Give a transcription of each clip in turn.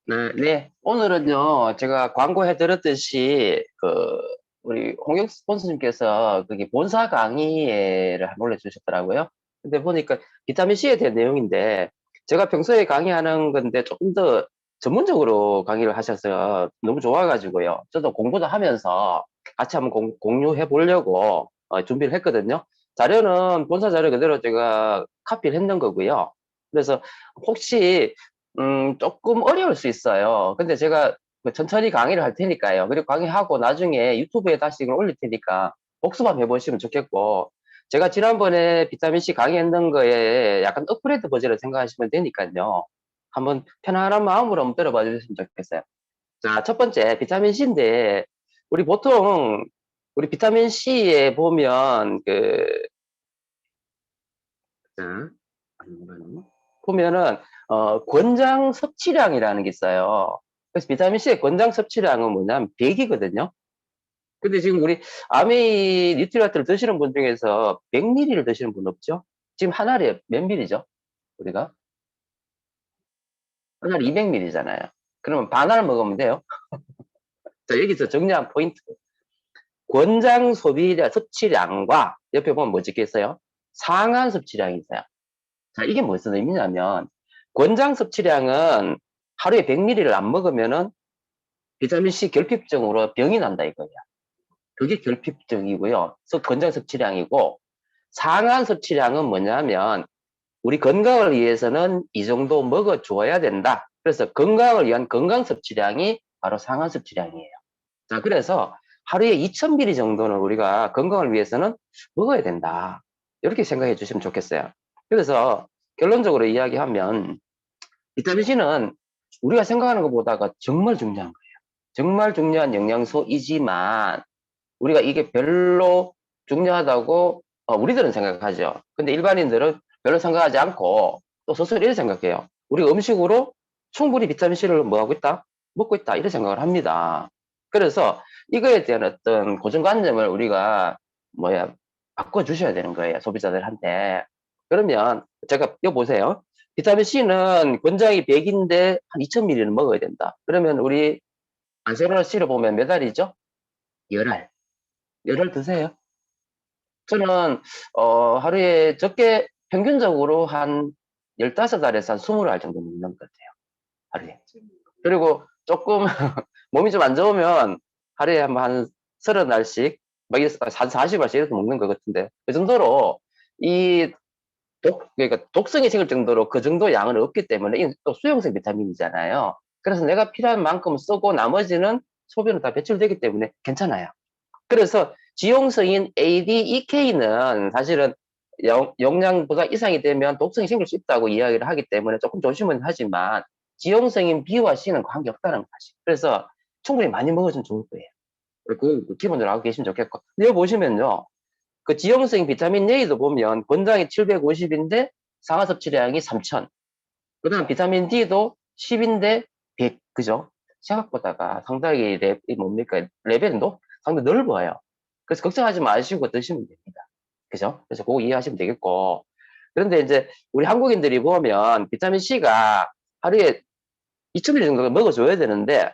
네. 오늘은요, 제가 광고해드렸듯이, 우리 홍역 스폰서님께서 그게 본사 강의를 올려주셨더라고요. 근데 보니까 비타민C에 대한 내용인데, 제가 평소에 강의하는 건데 조금 더 전문적으로 강의를 하셔서 너무 좋아가지고요. 저도 공부도 하면서 같이 한번 공유해 보려고 준비를 했거든요. 자료는 본사 자료 그대로 제가 카피를 했는 거고요. 그래서 혹시 조금 어려울 수 있어요. 근데 제가 그 천천히 강의를 할 테니까요. 그리고 강의하고 나중에 유튜브에 다시 이걸 올릴 테니까 복습만 해보시면 좋겠고, 제가 지난번에 비타민C 강의했는 거에 약간 업그레이드 버전을 생각하시면 되니까요. 한번 편안한 마음으로 한번 들어봐 주셨으면 좋겠어요. 자, 첫 번째, 비타민C인데, 우리 보통, 우리 비타민C에 보면, 자, 보면은 권장 섭취량이라는 게 있어요. 그래서 비타민C의 권장 섭취량은 뭐냐면 100이거든요. 근데 지금 우리 아메이 뉴트리아트를 드시는 분 중에서 100ml를 드시는 분 없죠? 지금 한 알에 몇 ml죠? 우리가? 한 알에 200ml잖아요. 그러면 반 알 먹으면 돼요. 자, 여기서 정리한 포인트. 권장 소비량, 섭취량과 옆에 보면 뭐 적혀있어요? 상한 섭취량이 있어요. 자, 이게 무슨 의미냐면, 권장 섭취량은 하루에 100ml를 안 먹으면은 비타민C 결핍증으로 병이 난다 이거야. 그게 결핍증이고요. 권장 섭취량이고, 상한 섭취량은 뭐냐면, 우리 건강을 위해서는 이 정도 먹어줘야 된다. 그래서 건강을 위한 건강 섭취량이 바로 상한 섭취량이에요. 자, 그래서 하루에 2000ml 정도는 우리가 건강을 위해서는 먹어야 된다. 이렇게 생각해 주시면 좋겠어요. 그래서 결론적으로 이야기하면 비타민C는 우리가 생각하는 것보다가 정말 중요한 거예요. 정말 중요한 영양소이지만 우리가 이게 별로 중요하다고 우리들은 생각하죠. 근데 일반인들은 별로 생각하지 않고 또 스스로 이렇게 생각해요. 우리가 음식으로 충분히 비타민C를 뭐 하고 있다? 먹고 있다. 이런 생각을 합니다. 그래서 이거에 대한 어떤 고정관념을 우리가 뭐야 바꿔주셔야 되는 거예요. 소비자들한테. 그러면 제가 이거 보세요. 비타민C는 권장이 100인데 한 2000ml는 먹어야 된다. 그러면 우리 안세로나 씨를 보면 몇 알이죠? 10알. 10알 드세요. 저는 하루에 적게 평균적으로 한 15알에서 한 20알 정도 먹는 것 같아요. 하루에. 그리고 조금 몸이 좀 안 좋으면 하루에 한 30알씩 막 한 40알씩 이렇게 먹는 것 같은데 그 정도로 이 그러니까 독성이 생길 정도로 그 정도 양은 없기 때문에 이게 또 수용성 비타민이잖아요. 그래서 내가 필요한 만큼 쓰고 나머지는 소비로 다 배출되기 때문에 괜찮아요. 그래서 지용성인 ADEK는 사실은 용량보다 이상이 되면 독성이 생길 수 있다고 이야기를 하기 때문에 조금 조심은 하지만 지용성인 B와 C는 관계없다는 거지. 그래서 충분히 많이 먹어주면 좋을 거예요. 그 기본적으로 알고 계시면 좋겠고. 여기 보시면요. 그 지용성 비타민 A도 보면 권장이 750인데 상하 섭취량이 3000. 그 다음 비타민 D도 10인데 100. 그죠? 생각보다가 상당히 뭡니까? 레벨이 상당히 넓어요. 그래서 걱정하지 마시고 드시면 됩니다. 그죠? 그래서 그거 이해하시면 되겠고. 그런데 이제 우리 한국인들이 보면 비타민 C가 하루에 2000ml 정도 먹어줘야 되는데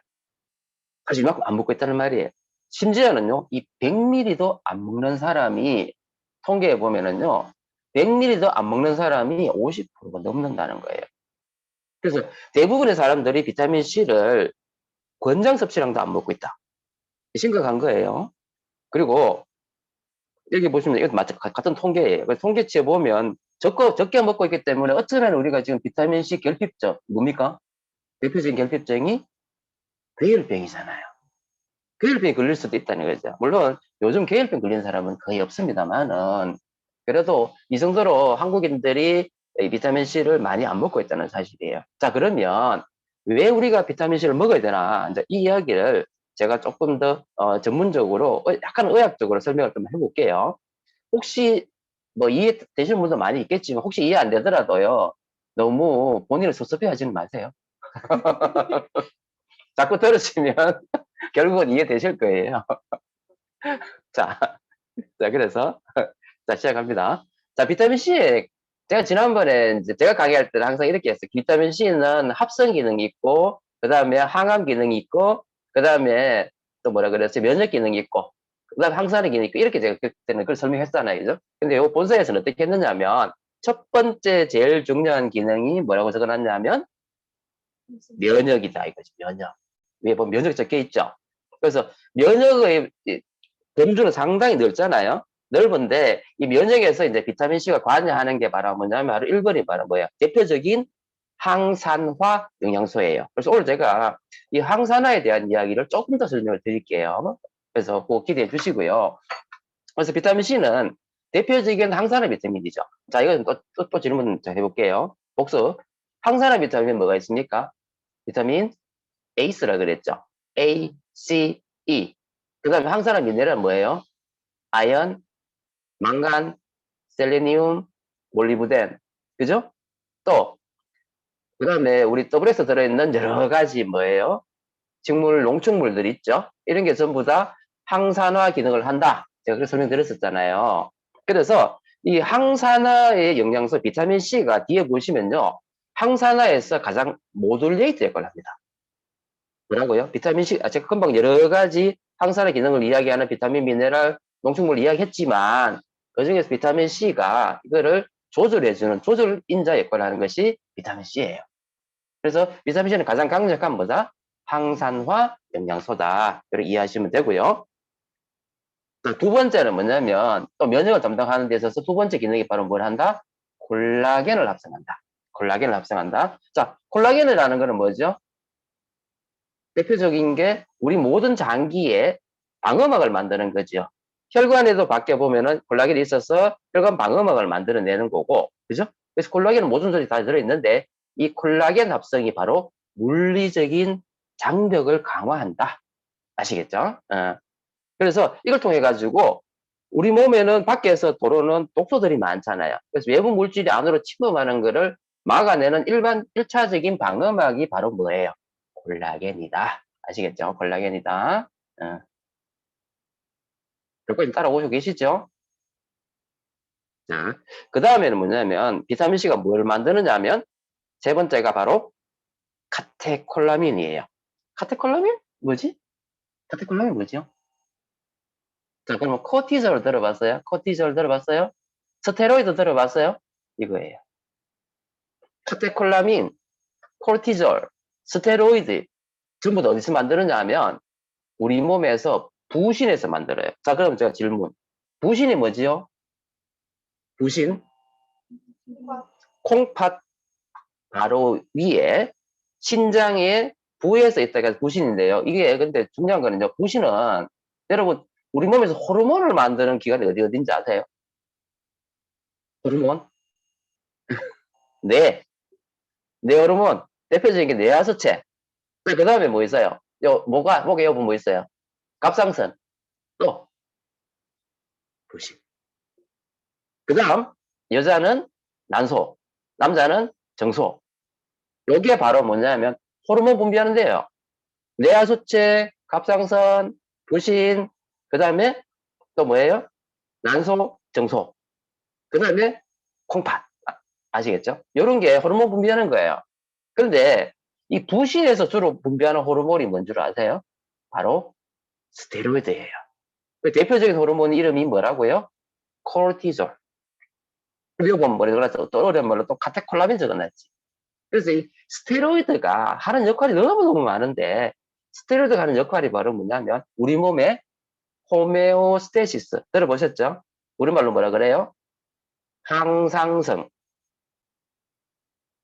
사실 이만큼 안 먹고 있다는 말이에요. 심지어는요, 이 100ml도 안 먹는 사람이 통계에 보면은요, 100ml도 안 먹는 사람이 50%가 넘는다는 거예요. 그래서 대부분의 사람들이 비타민 C를 권장 섭취량도 안 먹고 있다. 심각한 거예요. 그리고 여기 보시면 이것도 같은 통계예요. 통계치에 보면 적게 먹고 있기 때문에 어쩌면 우리가 지금 비타민 C 결핍증, 뭡니까? 대표적인 결핍증이 괴혈병이잖아요. 괴혈병이 걸릴 수도 있다는 거죠. 물론 요즘 괴혈병 걸린 사람은 거의 없습니다만은 그래도 이 정도로 한국인들이 비타민C를 많이 안 먹고 있다는 사실이에요. 자, 그러면 왜 우리가 비타민C를 먹어야 되나? 이제 이 이야기를 제가 조금 더 전문적으로 약간 의학적으로 설명을 좀 해볼게요. 혹시 뭐 이해되시는 분도 많이 있겠지만 혹시 이해 안 되더라도요. 너무 본인을 섭섭해 하지는 마세요. 자꾸 들으시면 결국은 이해되실 거예요. 자, 자, 그래서, 자, 시작합니다. 자, 비타민C. 제가 지난번에, 이제 제가 강의할 때는 항상 이렇게 했어요. 비타민C는 합성 기능이 있고, 그 다음에 항암 기능이 있고, 그 다음에 또 뭐라 그랬어요? 면역 기능이 있고, 그 다음에 항산화 기능이 있고, 이렇게 제가 그때는 그걸 설명했잖아요. 그죠? 근데 요 본서에서는 어떻게 했느냐면, 첫 번째 제일 중요한 기능이 뭐라고 적어놨냐면, 면역이다, 이거지, 면역. 위에 보면 면역 적혀 있죠? 그래서 면역의 범주는 상당히 넓잖아요. 넓은데, 이 면역에서 이제 비타민C가 관여하는 게 바로 뭐냐면, 바로 1번이 바로 뭐야? 대표적인 항산화 영양소예요. 그래서 오늘 제가 이 항산화에 대한 이야기를 조금 더 설명을 드릴게요. 그래서 꼭 기대해 주시고요. 그래서 비타민C는 대표적인 항산화 비타민이죠. 자, 이건 또 질문 해볼게요. 복습. 항산화 비타민 뭐가 있습니까? 비타민 ACE라 그랬죠. A, C, E. 그 다음에 항산화 미네랄은 뭐예요? 아연, 망간, 셀레니움, 몰리브덴. 그죠? 또, 그 다음에 우리 더블에서 들어있는 여러 가지 뭐예요? 식물, 농축물들 있죠? 이런 게 전부 다 항산화 기능을 한다. 제가 그렇게 설명드렸었잖아요. 그래서 이 항산화의 영양소 비타민C가 뒤에 보시면요. 항산화에서 가장 모듈레이트 역할을 합니다. 뭐라고요? 비타민C, 제가 금방 여러 가지 항산화 기능을 이야기하는 비타민, 미네랄, 농축물 이야기했지만 그 중에서 비타민C가 이거를 조절해주는 조절인자 역할을 하는 것이 비타민C예요. 그래서 비타민C는 가장 강력한 뭐다? 항산화 영양소다. 이렇게 이해하시면 되고요. 두 번째는 뭐냐면 또 면역을 담당하는 데 있어서 두 번째 기능이 바로 뭘 한다? 콜라겐을 합성한다. 콜라겐을 합성한다. 자, 콜라겐이라는 거는 뭐죠? 대표적인 게 우리 모든 장기에 방어막을 만드는 거죠. 혈관에도 밖에 보면은 콜라겐이 있어서 혈관 방어막을 만들어내는 거고, 그죠? 그래서 콜라겐은 모든 것이 다 들어있는데 이 콜라겐 합성이 바로 물리적인 장벽을 강화한다. 아시겠죠? 그래서 이걸 통해 가지고 우리 몸에는 밖에서 들어오는 독소들이 많잖아요. 그래서 외부 물질이 안으로 침범하는 것을 막아내는 일반 1차적인 방어막이 바로 뭐예요? 콜라겐이다. 아시겠죠? 콜라겐이다. 여기까지 따라오시고 계시죠? 자, 그 다음에는 뭐냐면 비타민C가 뭘 만드느냐 하면 세 번째가 바로 카테콜라민이에요. 카테콜라민? 뭐지? 카테콜라민 뭐죠? 자, 그러면 코티졸 들어봤어요? 코티졸 들어봤어요? 스테로이드 들어봤어요? 이거예요. 카테콜라민, 코티졸, 스테로이드 전부 다 어디서 만드느냐 하면 우리 몸에서 부신에서 만들어요. 자, 그럼 제가 질문. 부신이 뭐지요? 부신? 콩팥 바로 위에 신장에 부에서 있다가 부신인데요. 이게 근데 중요한 거는요. 부신은 여러분 우리 몸에서 호르몬을 만드는 기관이 어딘지 아세요? 호르몬? 네. 뇌 호르몬. 대표적인 게 뇌하수체. 그 다음에 뭐 있어요? 목에 여분 뭐 있어요? 갑상선. 또 부신. 그 다음 여자는 난소, 남자는 정소. 요게 바로 뭐냐면 호르몬 분비하는데요. 뇌하수체, 갑상선, 부신, 그 다음에 또 뭐예요? 난소, 정소. 그 다음에 콩팥. 아시겠죠? 요런 게 호르몬 분비하는 거예요. 그런데 이 부신에서 주로 분비하는 호르몬이 뭔 줄 아세요? 바로 스테로이드예요. 그 대표적인 호르몬 이름이 뭐라고요? 코르티졸. 이거 보면 뭐라고 또 어려운 말로 또 카테콜라민 적어놨지. 그래서 이 스테로이드가 하는 역할이 너무너무 많은데 스테로이드가 하는 역할이 바로 뭐냐면 우리 몸의 호메오스테시스 들어보셨죠? 우리말로 뭐라 그래요? 항상성,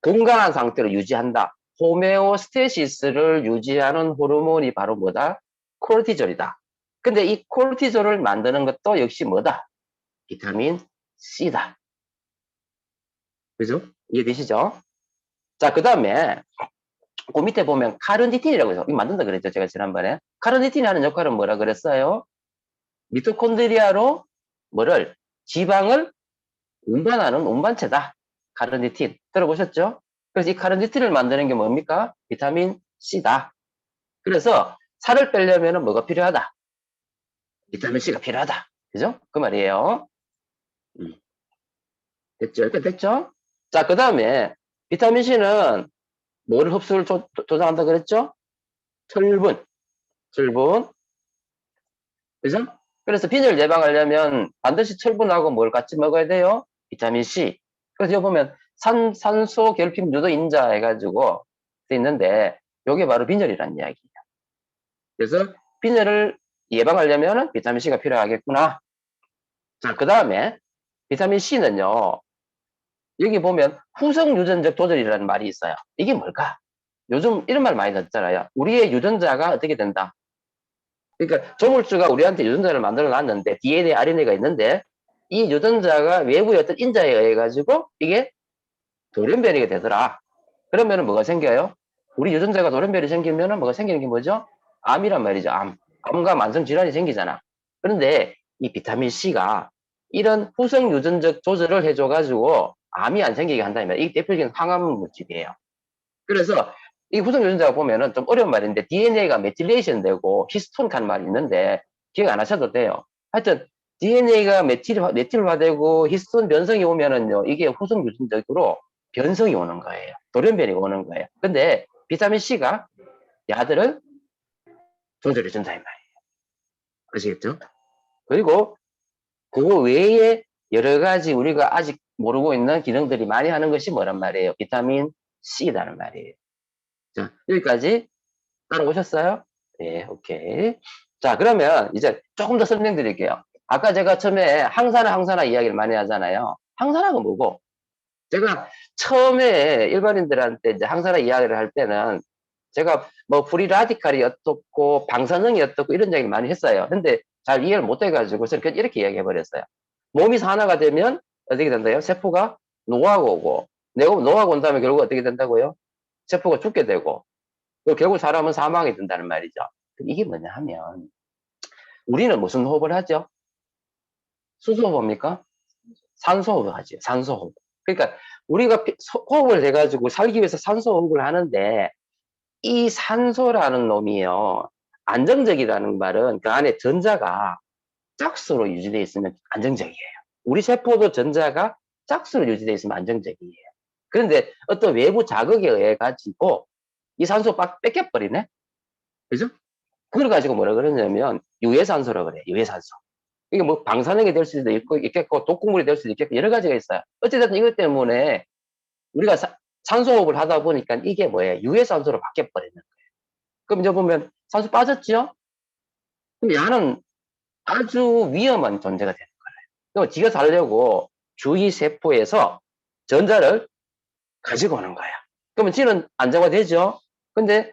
건강한 상태로 유지한다. 호메오스테시스를 유지하는 호르몬이 바로 뭐다? 코르티졸이다. 근데 이 코르티졸을 만드는 것도 역시 뭐다? 비타민 C다. 그죠? 이해되시죠? 자, 그 다음에 그 밑에 보면 카르니틴이라고 해서 이거 만든다 그랬죠, 제가 지난번에. 카르니틴이 하는 역할은 뭐라 그랬어요? 미토콘드리아로 뭐를 지방을 운반하는 운반체다. 카르니틴 들어보셨죠? 그래서 이 카르니틴을 만드는 게 뭡니까? 비타민 C다. 그래서 살을 빼려면 뭐가 필요하다? 비타민 C가 필요하다. 그죠? 그 말이에요. 됐죠? 이렇게 됐죠? 자, 그 다음에 비타민 C는 뭐를 흡수를 조장한다 그랬죠? 철분. 철분. 그죠? 그래서 빈혈 예방하려면 반드시 철분하고 뭘 같이 먹어야 돼요? 비타민 C. 그래서 여기 보면 산소 결핍 유도 인자 해가지고 돼 있는데 요게 바로 빈혈이라는 이야기예요. 그래서 빈혈을 예방하려면 비타민 C가 필요하겠구나. 자, 그 다음에 비타민 C는요. 여기 보면 후성 유전적 조절이라는 말이 있어요. 이게 뭘까? 요즘 이런 말 많이 듣잖아요. 우리의 유전자가 어떻게 된다. 그러니까 조물주가 우리한테 유전자를 만들어 놨는데 DNA, RNA가 있는데 이 유전자가 외부의 어떤 인자에 의해 가지고 이게 돌연변이가 되더라. 그러면은 뭐가 생겨요? 우리 유전자가 돌연변이 생기면은 뭐가 생기는 게 뭐죠? 암이란 말이죠. 암과 만성 질환이 생기잖아. 그런데 이 비타민 C가 이런 후성 유전적 조절을 해줘 가지고 암이 안 생기게 한다면 이 대표적인 항암 물질이에요. 그래서 이 후성 유전자가 보면은 좀 어려운 말인데 DNA가 메틸레이션 되고 히스톤 말이 있는데 기억 안 하셔도 돼요. 하여튼 DNA가 메틸화되고 히스톤 변성이 오면은요 이게 후성 유전적으로 변성이 오는 거예요. 돌연변이 오는 거예요. 근데 비타민 C가 야들을 조절해 준다 이 말이에요. 아시겠죠? 그리고 그거 외에 여러 가지 우리가 아직 모르고 있는 기능들이 많이 하는 것이 뭐란 말이에요? 비타민 C라는 말이에요. 자, 여기까지 따라오셨어요? 네, 오케이. 자, 그러면 이제 조금 더 설명드릴게요. 아까 제가 처음에 항산화 이야기를 많이 하잖아요. 항산화가 뭐고? 제가 처음에 일반인들한테 이제 항산화 이야기를 할 때는 제가 뭐 프리 라디칼이 어떻고 방사능이 어떻고 이런 이야기를 많이 했어요. 근데 잘 이해를 못 해가지고 저는 이렇게 이야기해 버렸어요. 몸이 산화가 되면 어떻게 된다요? 세포가 노화가 오고, 노화가 온 다음에 결국 어떻게 된다고요? 세포가 죽게 되고, 결국 사람은 사망이 된다는 말이죠. 이게 뭐냐 하면 우리는 무슨 호흡을 하죠? 수소호흡입니까? 산소호흡을 하죠. 산소호흡. 그러니까 우리가 호흡을 해가지고 살기 위해서 산소호흡을 하는데 이 산소라는 놈이요. 안정적이라는 말은 그 안에 전자가 짝수로 유지되어 있으면 안정적이에요. 우리 세포도 전자가 짝수로 유지되어 있으면 안정적이에요. 그런데 어떤 외부 자극에 의해 가지고 이 산소 막 뺏겨버리네? 그죠? 그걸 가지고 뭐라 그러냐면 유해산소라 그래. 유해산소. 이게 뭐 방사능이 될 수도 있겠고 독극물이 될 수도 있겠고 여러 가지가 있어요. 어쨌든 이것 때문에 우리가 산소호흡을 하다 보니까 이게 뭐예요? 유해산소로 바뀌어버리는 거예요. 그럼 이제 보면 산소 빠졌죠? 그럼 얘는 아주 위험한 존재가 되는 거예요. 그럼 지가 살려고 주위 세포에서 전자를 가지고 오는 거야. 그러면 지는 안정화되죠? 근데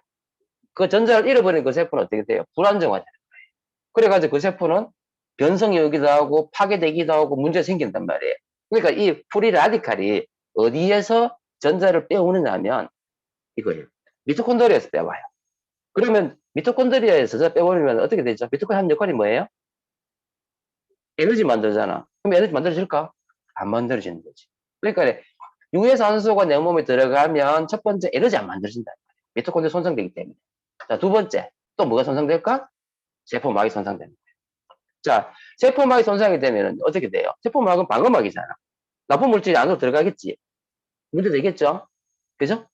그 전자를 잃어버린 그 세포는 어떻게 돼요? 불안정화되는 거예요. 그래가지고 그 세포는 변성이 오기도 하고 파괴되기도 하고 문제가 생긴단 말이에요. 그러니까 이 프리 라디칼이 어디에서 전자를 빼오느냐 하면 이거예요. 미토콘드리아에서 빼와요. 그러면 미토콘드리아에서 전자 빼버리면 어떻게 되죠? 미토콘드리아 하는 역할이 뭐예요? 에너지 만들잖아. 그럼 에너지 만들어질까? 안 만들어지는 거지. 그러니까 유해산소가 내 몸에 들어가면 첫 번째 에너지 안 만들어진다. 미토콘드리아 손상되기 때문에. 자, 두 번째 또 뭐가 손상될까? 세포막이 손상됩니다. 자, 세포막이 손상이 되면 어떻게 돼요? 세포막은 방어막이잖아. 나쁜 물질이 안으로 들어가겠지. 문제 되겠죠? 그죠?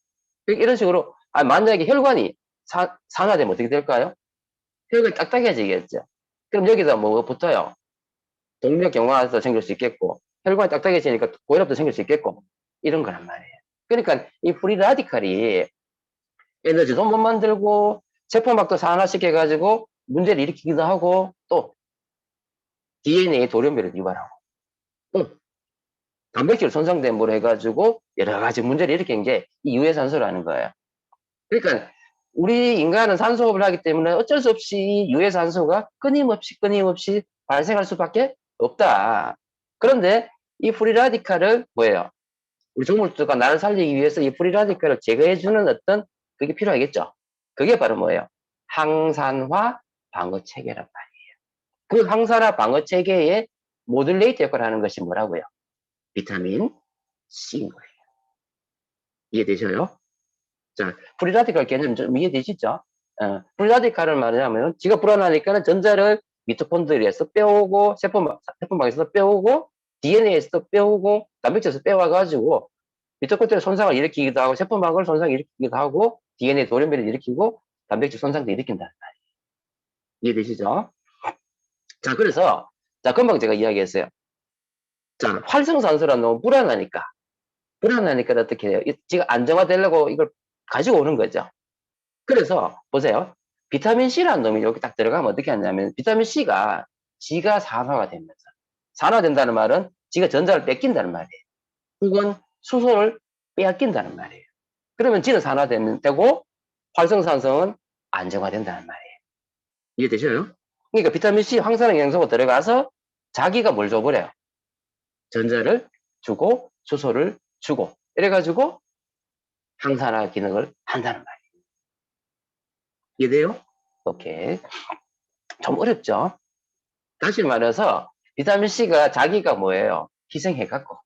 이런 식으로, 만약에 혈관이 산화되면 어떻게 될까요? 혈관이 딱딱해지겠죠. 그럼 여기다 뭐 붙어요? 동맥경화도 생길 수 있겠고, 혈관이 딱딱해지니까 고혈압도 생길 수 있겠고, 이런 거란 말이에요. 그러니까 이 프리 라디칼이 에너지도 못 만들고, 세포막도 산화시켜가지고 문제를 일으키기도 하고, 또 DNA 돌연변이를 유발하고, 또 단백질 손상됨으로 해가지고 여러 가지 문제를 일으킨 게 이 유해산소라는 거예요. 그러니까 우리 인간은 산소호흡을 하기 때문에 어쩔 수 없이 유해산소가 끊임없이 발생할 수밖에 없다. 그런데 이 프리라디칼을 뭐예요? 우리 조물주가 나를 살리기 위해서 이 프리라디칼을 제거해주는 어떤 그게 필요하겠죠. 그게 바로 뭐예요? 항산화 방어 체계란 말이에요. 그 항산화 방어 체계의 모듈레이터 역할을 하는 것이 뭐라고요? 비타민 C인 거예요. 이해되셔요? 자, 프리라디칼 개념 좀 이해되시죠? 프리라디칼은 말하자면 지가 불안하니까는 전자를 미토콘드리아에서 빼오고 세포막에서 빼오고 DNA에서 빼오고 단백질에서 빼와가지고 미토콘드리아 손상을 일으키기도 하고 세포막을 손상을 일으키기도 하고 DNA 돌연변이를 일으키고 단백질 손상도 일으킨다는 말이에요. 이해되시죠? 자, 그래서 자, 금방 제가 이야기했어요. 자, 활성산소란 너무 불안하니까 어떻게 해요? 지금 안정화되려고 이걸 가지고 오는 거죠. 그래서 보세요. 비타민 C라는 놈이 여기 딱 들어가면 어떻게 하냐면 비타민 C가 지가 산화가 되면서 산화된다는 말은 지가 전자를 뺏긴다는 말이에요. 혹은 수소를 빼앗긴다는 말이에요. 그러면 지는 산화되면 되고 활성산성은 안정화된다는 말이에요. 이해되셔요? 그러니까 비타민 C 황산화 영양소가 들어가서 자기가 뭘 줘버려요. 전자를 주고 수소를 주고 이래가지고 항산화 기능을 한다는 말이에요. 이해돼요? 오케이. 좀 어렵죠? 다시 말해서 비타민 C가 자기가 뭐예요? 희생해갖고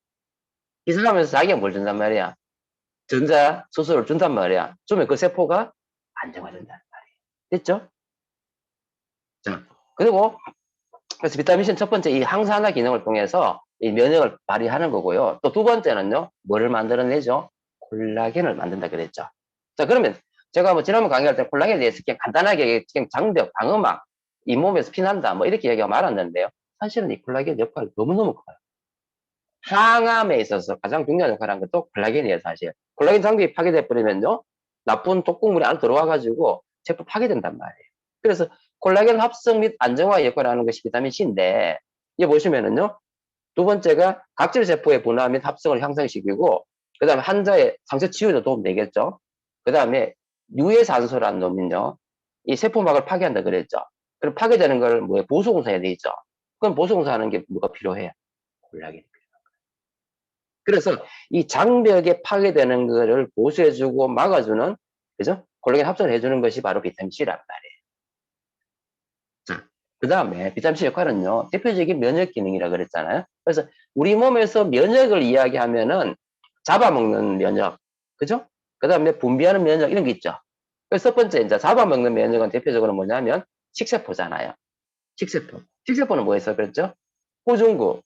희생하면서 자기가 뭘 준단 말이야? 전자 수소를 준단 말이야. 주면 그 세포가 안정화된다는 말이에요. 됐죠? 자, 그리고 그래서 비타민 C는 첫 번째 이 항산화 기능을 통해서 이 면역을 발휘하는 거고요. 또 두 번째는요, 뭐를 만들어내죠? 콜라겐을 만든다 그랬죠. 자, 그러면 제가 뭐 지난번 강의할 때 콜라겐에 대해서 그냥 간단하게 그냥 장벽, 방어막, 잇몸에서 피난다, 뭐 이렇게 얘기가 많았는데요. 사실은 이 콜라겐 역할이 너무너무 커요. 항암에 있어서 가장 중요한 역할을 한 것도 콜라겐이에요, 사실. 콜라겐 장벽이 파괴돼 버리면요, 나쁜 독극물이 안으로 들어와가지고 세포 파괴된단 말이에요. 그래서 콜라겐 합성 및 안정화 역할을 하는 것이 비타민 C인데, 이게 보시면은요, 두 번째가 각질 세포의 분화 및 합성을 향상시키고, 그 다음에 환자의 상처 치유에도 도움 되겠죠. 그 다음에 유해산소라는 놈은요, 이 세포막을 파괴한다 그랬죠. 그럼 파괴되는 걸 뭐에 보수공사해야 되죠. 그럼 보수공사하는 게 뭐가 필요해요? 콜라겐이 필요해요. 그래서 이 장벽에 파괴되는 거를 보수해주고 막아주는, 그죠? 콜라겐 합성을 해주는 것이 바로 비타민 C란 말이에요. 자, 그 다음에 비타민 C 역할은요, 대표적인 면역 기능이라 그랬잖아요. 그래서 우리 몸에서 면역을 이야기하면은 잡아먹는 면역, 그죠? 그 다음에 분비하는 면역 이런 게 있죠. 그래서 첫 번째 이제 잡아먹는 면역은 대표적으로 뭐냐면 식세포잖아요. 식세포. 식세포는 뭐였어 그랬죠? 호중구.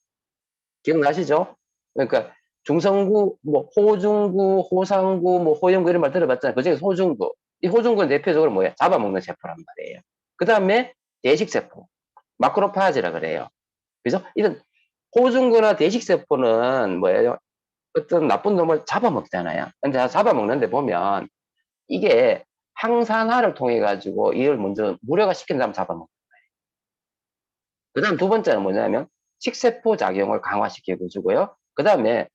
기억나시죠? 그러니까 중성구, 뭐 호중구, 호상구, 뭐 호영구 이런 말 들어봤잖아요. 그중에서 호중구. 이 호중구는 대표적으로 뭐예요? 잡아먹는 세포란 말이에요. 그 다음에 대식세포. 마크로파지라 그래요. 그래서 이런 호중구나 대식세포는 뭐예요? 어떤 나쁜 놈을 잡아먹잖아요. 근데 잡아먹는데 보면 이게 항산화를 통해 가지고 이걸 먼저 무력화 시킨 다음 잡아먹는 거예요. 그 다음 두 번째는 뭐냐면 식세포 작용을 강화시키고 주고요. 그 다음에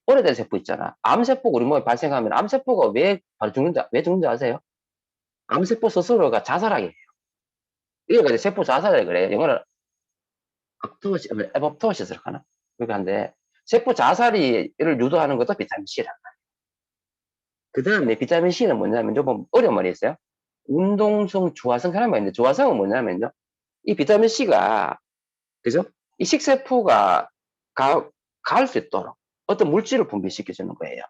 오래된 세포 있잖아. 암세포가 우리 몸에 발생하면 암세포가 왜 죽는지 아세요? 암세포 스스로가 자살하게 해요. 이게 세포 자살을 그래요. 영어로 에버토시스를 하나? 그러니까 한데 세포 자살을 유도하는 것도 비타민 C란 말이에요. 그 다음에 비타민 C는 뭐냐면 좀 어려운 말이 있어요. 운동성 조화성 하는 말인데 조화성은 뭐냐면요. 이 비타민 C가 그죠? 이 식세포가 갈 수 있도록 어떤 물질을 분비시켜주는 거예요.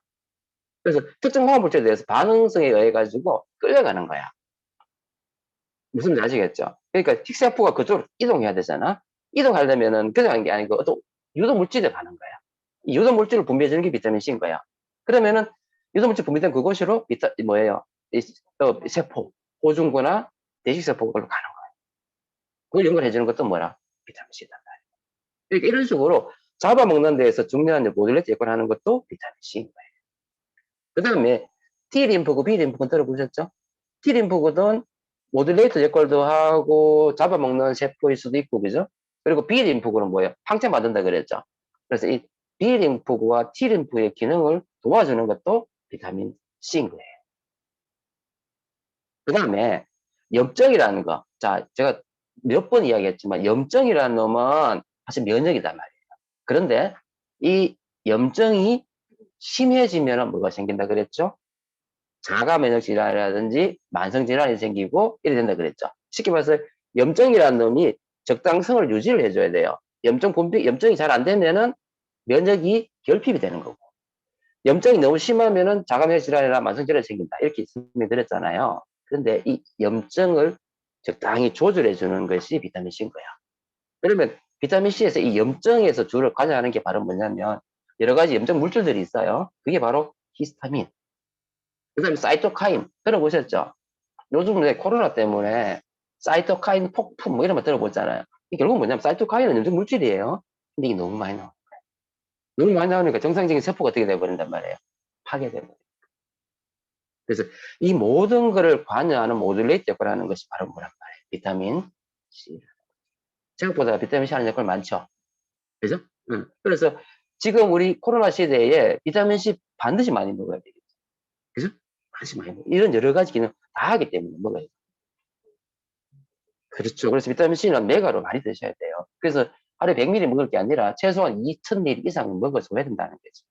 그래서 특정 화학 물질에 대해서 반응성에 의해 가지고 끌려가는 거야. 무슨 말인지 아시겠죠? 그러니까 식세포가 그쪽으로 이동해야 되잖아. 이동하려면은 그냥 하는 게 아니고 어떤 유도 물질에 가는 거야. 이 유도 물질을 분비해주는 게 비타민 C인 거야. 그러면은 유도 물질 분비된 그곳으로 뭐예요? 세포, 호중구나 대식세포가 가는 거야. 그걸 연결해주는 것도 뭐라? 비타민 C다. 그러니까 이런 식으로 잡아먹는 데에서 중요한 모듈레이터 역할을 하는 것도 비타민 C인 거예요. 그 다음에 T림프구, B림프구 들어보셨죠? T림프구는 모듈레이터 역할도 하고 잡아먹는 세포일 수도 있고, 그죠? 그리고 B림프구는 뭐예요? 항체받는다 그랬죠? 그래서 이 B림프구와 T림프의 기능을 도와주는 것도 비타민 C인 거예요. 그 다음에 염증이라는 거. 자, 제가 몇 번 이야기했지만 염증이라는 놈은 사실 면역이단 말이에요. 그런데 이 염증이 심해지면 뭐가 생긴다 그랬죠? 자가 면역 질환이라든지 만성 질환이 생기고 이래 된다 그랬죠. 쉽게 말해서 염증이라는 놈이 적당성을 유지를 해줘야 돼요. 염증이 잘 안 되면은 면역이 결핍이 되는 거고, 염증이 너무 심하면은 자가 면역 질환이나 만성 질환이 생긴다 이렇게 설명드렸잖아요. 그런데 이 염증을 적당히 조절해 주는 것이 비타민 C인 거야. 그러면 비타민 C에서 이 염증에서 주를 가져가는 게 바로 뭐냐면 여러 가지 염증 물질들이 있어요. 그게 바로 히스타민. 그 다음에 사이토카인 들어보셨죠? 요즘 코로나 때문에 사이토카인 폭풍 뭐 이런 거 들어보잖아요. 이게 결국은 뭐냐면 사이토카인은 염증 물질이에요. 근데 이게 너무 많이 나와. 너무 많이 나오니까 정상적인 세포가 어떻게 돼버린단 말이에요. 파괴돼버려요. 그래서 이 모든 거를 관여하는 모듈레이트 역할을 하는 것이 바로 뭐란 말이에요. 비타민 C. 생각보다 비타민 C 하는 역할 많죠. 그죠? 그래서 지금 우리 코로나 시대에 비타민 C 반드시 많이 먹어야 되겠죠. 그죠? 반드시 많이 먹어요. 이런 여러 가지 기능 다 하기 때문에 먹어야 돼요. 그렇죠. 그래서 비타민 C는 메가로 많이 드셔야 돼요. 그래서 하루에 100ml 먹을 게 아니라 최소한 2000ml 이상 먹어서 해야 된다는 거죠.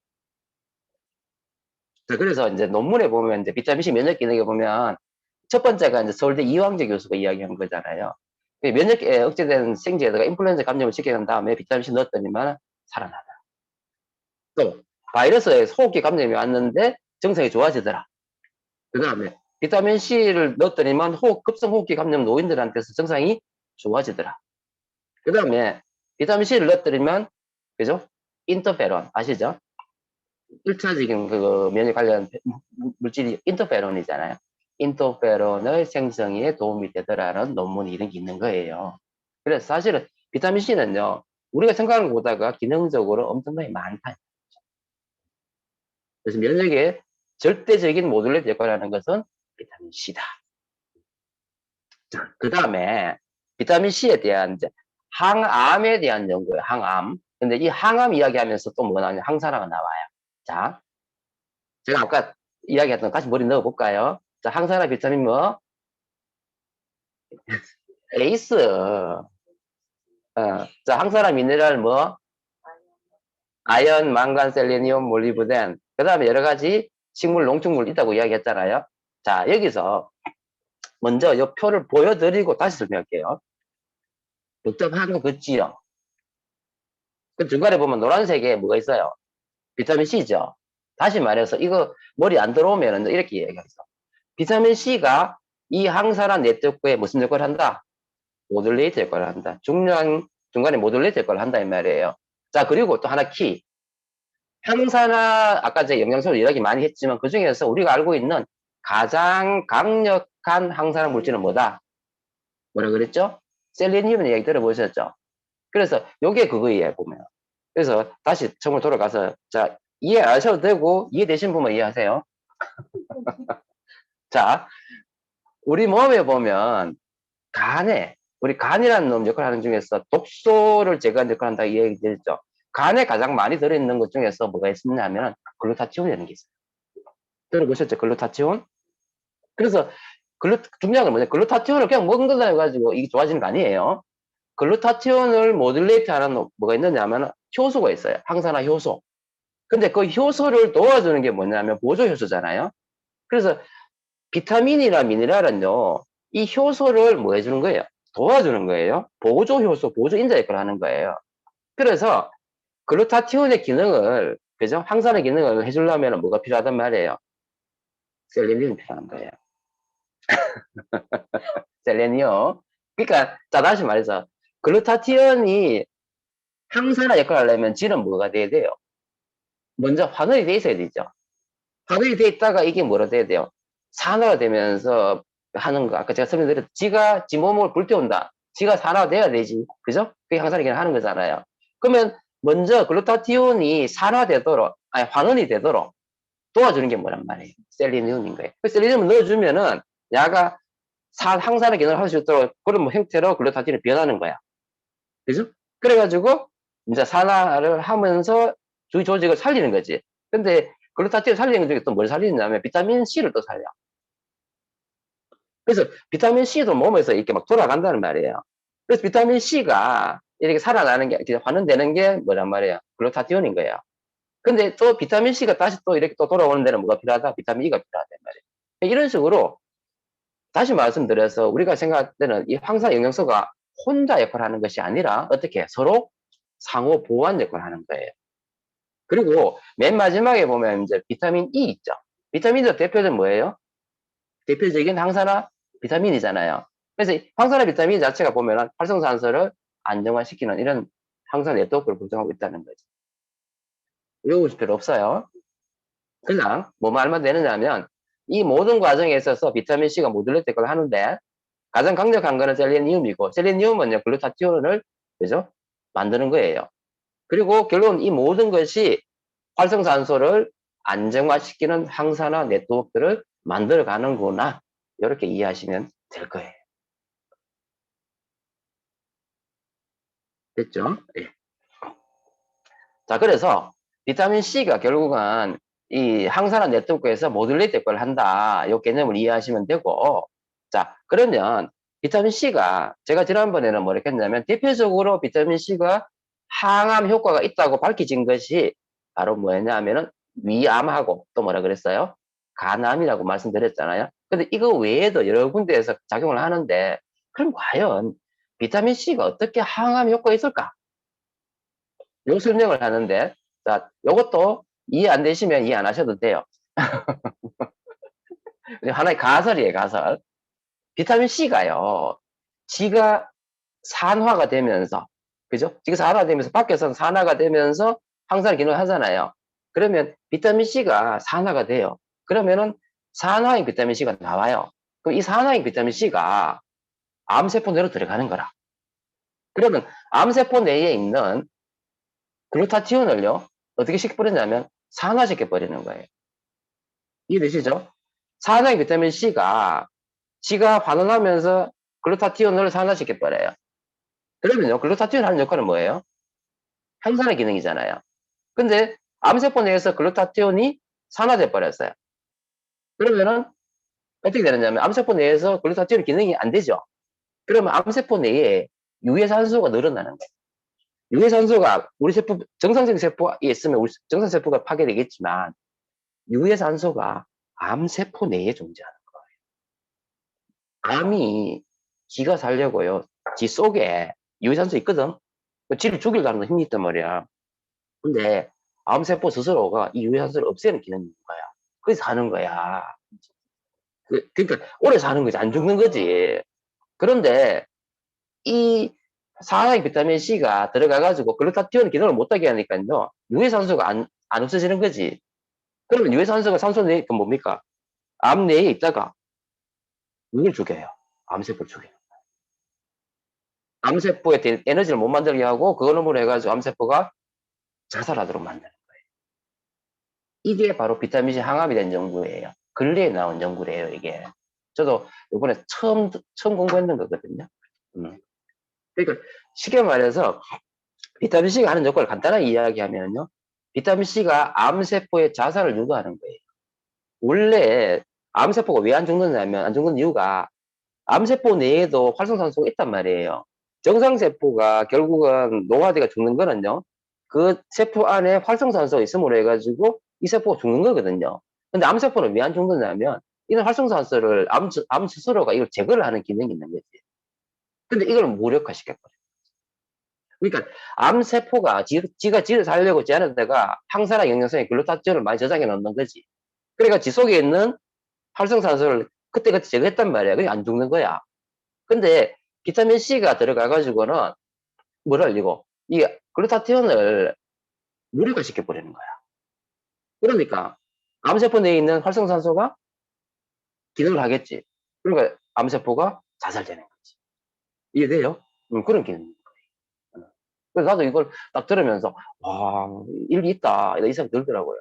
자, 그래서 이제 논문에 보면 이제 비타민 C 면역 기능에 보면 첫 번째가 이제 서울대 이황재 교수가 이야기한 거잖아요. 면역에 억제된 생제에다가 인플루엔자 감염을 시켜낸 다음에 비타민 C 넣었더니만 살아나다. 또 바이러스에 호흡기 감염이 왔는데 증상이 좋아지더라. 그 다음에 비타민 C를 넣었더니만 급성 호흡기 감염 노인들한테서 증상이 좋아지더라. 그 다음에 비타민 C를 넣었더니만 그죠? 인터페론 아시죠? 1차적인 그 면역 관련 물질이 인터페론이잖아요. 인터페론의 생성에 도움이 되더라는 논문이 이런 게 있는 거예요. 그래서 사실은 비타민 C는요, 우리가 생각하는 것보다가 기능적으로 엄청나게 많다. 그래서 면역의 절대적인 모듈레이터 역할을 하는 것은 비타민 C다. 자, 그 다음에 비타민 C에 대한 이제 항암에 대한 연구예요. 항암. 근데 이 항암 이야기하면서 또 뭐가 나오냐? 항산화가 나와요. 자, 제가 아까 이야기했던 거 같이 머리 넣어볼까요? 자, 항산화 비타민 뭐? 에이스. 자, 항산화 미네랄 뭐? 아연, 망간, 셀레니움, 몰리브덴. 그 다음에 여러 가지 식물, 농축물 있다고 이야기했잖아요. 자, 여기서 먼저 이 표를 보여드리고 다시 설명할게요. 복잡한 거 그지요? 그 중간에 보면 노란색에 뭐가 있어요? 비타민 C죠. 다시 말해서 이거 머리 안 들어오면 이렇게 얘기하겠어. 비타민 C가 이 항산화 네트워크에 무슨 역할을 한다? 모듈레이터 역할을 한다. 중간에 모듈레이터 역할을 한다 이 말이에요. 자, 그리고 또 하나 키. 항산화 아까 제가 영양소를 이야기 많이 했지만 그 중에서 우리가 알고 있는 가장 강력한 항산화 물질은 뭐다? 뭐라 그랬죠? 셀레니움 이야기 들어보셨죠? 그래서 요게 그거예요 보면. 그래서 다시 처음으로 돌아가서 자 이해하셔도 되고 이해되신 분만 이해하세요. 자, 우리 몸에 보면 우리 간이라는 놈 역할을 하는 중에서 독소를 제거하는 역할을 한다 이 얘기 들었죠. 간에 가장 많이 들어있는 것 중에서 뭐가 있느냐면 글루타치온이라는 게 있어요. 들어보셨죠? 글루타치온? 그래서 중요한 건 뭐냐? 글루타치온을 그냥 먹은 거다 해가지고 이게 좋아지는 거 아니에요. 글루타치온을 모듈레이트 하는 뭐가 있느냐면 효소가 있어요. 항산화 효소. 근데 그 효소를 도와주는 게 뭐냐면 보조 효소잖아요. 그래서 비타민이나 미네랄은요, 이 효소를 뭐 해주는 거예요? 도와주는 거예요. 보조 효소, 보조 인자 역할을 하는 거예요. 그래서 글루타티온의 기능을, 그죠? 항산의 기능을 해주려면 뭐가 필요하단 말이에요? 셀레니움이 필요한 거예요. 셀레니움. 그러니까, 자, 다시 말해서, 글루타티온이 항산화 역할을 하려면 질은 뭐가 돼야 돼요? 먼저 환원이 돼 있어야 되죠. 환원이 돼 있다가 이게 뭐로 돼야 돼요? 산화가 되면서 하는 거. 아까 제가 설명드렸듯이 지 몸을 불태운다. 지가 산화돼야 되지. 그죠? 그게 항산화기 하는 거잖아요. 그러면 먼저 글루타티온이 산화되도록, 아니, 환원이 되도록 도와주는 게 뭐란 말이에요? 셀레니움인 거예요. 그 셀레니움을 넣어주면은 야가 항산화 기능을 할 수 있도록 그런 뭐 형태로 글루타티온이 변하는 거야. 그죠? 그래가지고 이제 산화를 하면서 주위 조직을 살리는 거지. 근데 글루타티온 살리는 것 중에 또 뭘 살리냐면 비타민 C를 또 살려. 그래서 비타민 C도 몸에서 이렇게 막 돌아간다는 말이에요. 그래서 비타민 C가 이렇게 살아나는 게, 이렇게 환원되는 게 뭐란 말이에요? 글루타티온인 거예요. 근데 또 비타민 C가 다시 또 이렇게 또 돌아오는 데는 뭐가 필요하다? 비타민 E가 필요하단 말이에요. 이런 식으로 다시 말씀드려서 우리가 생각할 때는 이 항산 영양소가 혼자 역할을 하는 것이 아니라 어떻게 서로 상호 보완 역할을 하는 거예요. 그리고 맨 마지막에 보면 이제 비타민 E 있죠. 비타민의 대표는 뭐예요? 대표적인 항산화 비타민이잖아요. 그래서 항산화 비타민 자체가 보면 활성산소를 안정화시키는 이런 항산 네트워크를 구성하고 있다는 거죠. 외우실 필요 없어요. 그냥 뭐 말만 되느냐면 이 모든 과정에 있어서 비타민 C가 모듈레이트 역할을 하는데 가장 강력한 거는 셀레니움이고 셀레니움은요 글루타티온을 그죠? 만드는 거예요. 그리고 결국은 이 모든 것이 활성산소를 안정화시키는 항산화 네트워크를 만들어 가는구나. 이렇게 이해하시면 될 거예요. 됐죠? 예. 자, 그래서 비타민 C가 결국은 이 항산화 네트워크에서 모듈레이트 역할을 한다. 이 개념을 이해하시면 되고, 자, 그러면 비타민 C가 제가 지난번에는 뭐랬 했냐면 대표적으로 비타민 C가 항암 효과가 있다고 밝혀진 것이 바로 뭐였냐면은 위암하고 또 뭐라 그랬어요? 간암이라고 말씀드렸잖아요. 근데 이거 외에도 여러 군데에서 작용을 하는데 그럼 과연 비타민 C가 어떻게 항암 효과가 있을까? 요 설명을 하는데, 자, 요것도 이해 안 되시면 이해 안 하셔도 돼요. 하나의 가설이에요, 가설. 비타민 C가요, 지가 산화가 되면서, 그죠? 지가 산화되면서, 밖에서는 산화가 되면서 항산 기능을 하잖아요. 그러면 비타민 C가 산화가 돼요. 그러면은 산화인 비타민 C가 나와요. 그럼 이 산화인 비타민 C가 암세포 내로 들어가는 거라. 그러면 암세포 내에 있는 글루타티온을요, 어떻게 시켜버리냐면 산화시켜버리는 거예요. 이해되시죠? 산화의 비타민 C가 지가 반응하면서 글루타티온을 산화시켜버려요. 그러면요, 글루타티온 하는 역할은 뭐예요? 항산화 기능이잖아요. 근데 암세포 내에서 글루타티온이 산화돼 버렸어요. 그러면은 어떻게 되느냐면 암세포 내에서 글루타티온 기능이 안 되죠. 그러면 암세포 내에 유해산소가 늘어나는 거예요. 유해산소가 우리 세포, 정상적인 세포에 있으면 우리 정상세포가 파괴되겠지만 유해산소가 암세포 내에 존재하는 거예요. 암이 지가 살려고요. 지 속에 유해산소 있거든. 지를 죽이려는 힘이 있단 말이야. 근데 암세포 스스로가 이 유해산소를 없애는 기능이 있는 거야. 그래서 사는 거야. 그러니까 오래 사는 거지. 안 죽는 거지. 그런데 이 산화의 비타민 C가 들어가가지고 글루타티온 기능을 못하게 하니까요. 유해산소가 안 없어지는 거지. 그러면 유해산소가 산소 내에 그 뭡니까? 암 내에 있다가 누굴 죽여요? 암세포를 죽여요. 암세포에 에너지를 못 만들게 하고 그걸로 해가지고 암세포가 자살하도록 만드는 거예요. 이게 바로 비타민C 항암이 된 연구예요. 근래에 나온 연구래요, 이게. 저도 이번에 처음 공부했는 거거든요. 그러니까 쉽게 말해서 비타민C가 하는 역할을 간단하게 이야기하면요. 비타민C가 암세포의 자살을 유도하는 거예요. 원래 암세포가 왜 안 죽느냐면 안 죽는 이유가 암세포 내에도 활성산소가 있단 말이에요. 정상세포가 결국은 노화되가 죽는 거는요. 그 세포 안에 활성산소가 있음으로 해가지고 이 세포가 죽는 거거든요. 근데 암세포는 왜 안 죽느냐면 이런 활성산소를 암 스스로가 이걸 제거를 하는 기능이 있는 거지. 근데 이걸 무력화시켰거든요. 그러니까 암세포가 지가 지를 살려고 제하는 데가 항산화 영양성의 글루타티온을 많이 저장해 놓는 거지. 그러니까 지 속에 있는 활성산소를 그때그때 제거했단 말이야. 그게 안 죽는 거야. 근데 비타민 C가 들어가가지고는 뭐를 이거 이 글루타티온을 무력화시켜 버리는 거야. 그러니까 암세포 내에 있는 활성산소가 기능을 하겠지. 그러니까 암세포가 자살되는 거지. 이해돼요? 그런 기능인 거예요. 그래서 나도 이걸 딱 들으면서 와, 일리 있다 이 생각 들더라고요.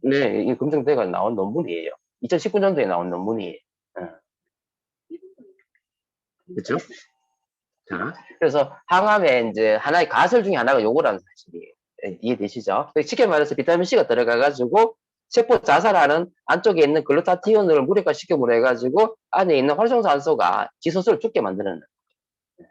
네, 이 검증대가 나온 논문이에요. 2019년도에 나온 논문이에요. 그렇죠? 자, 그래서 항암의 이제 하나의 가설 중에 하나가 요거라는 사실이에요. 이해되시죠? 쉽게 말해서 비타민 C가 들어가가지고 세포 자살하는 안쪽에 있는 글루타티온을 무력화시켜버려 해가지고 안에 있는 활성산소가 지 스스로 죽게 만드는 거예요.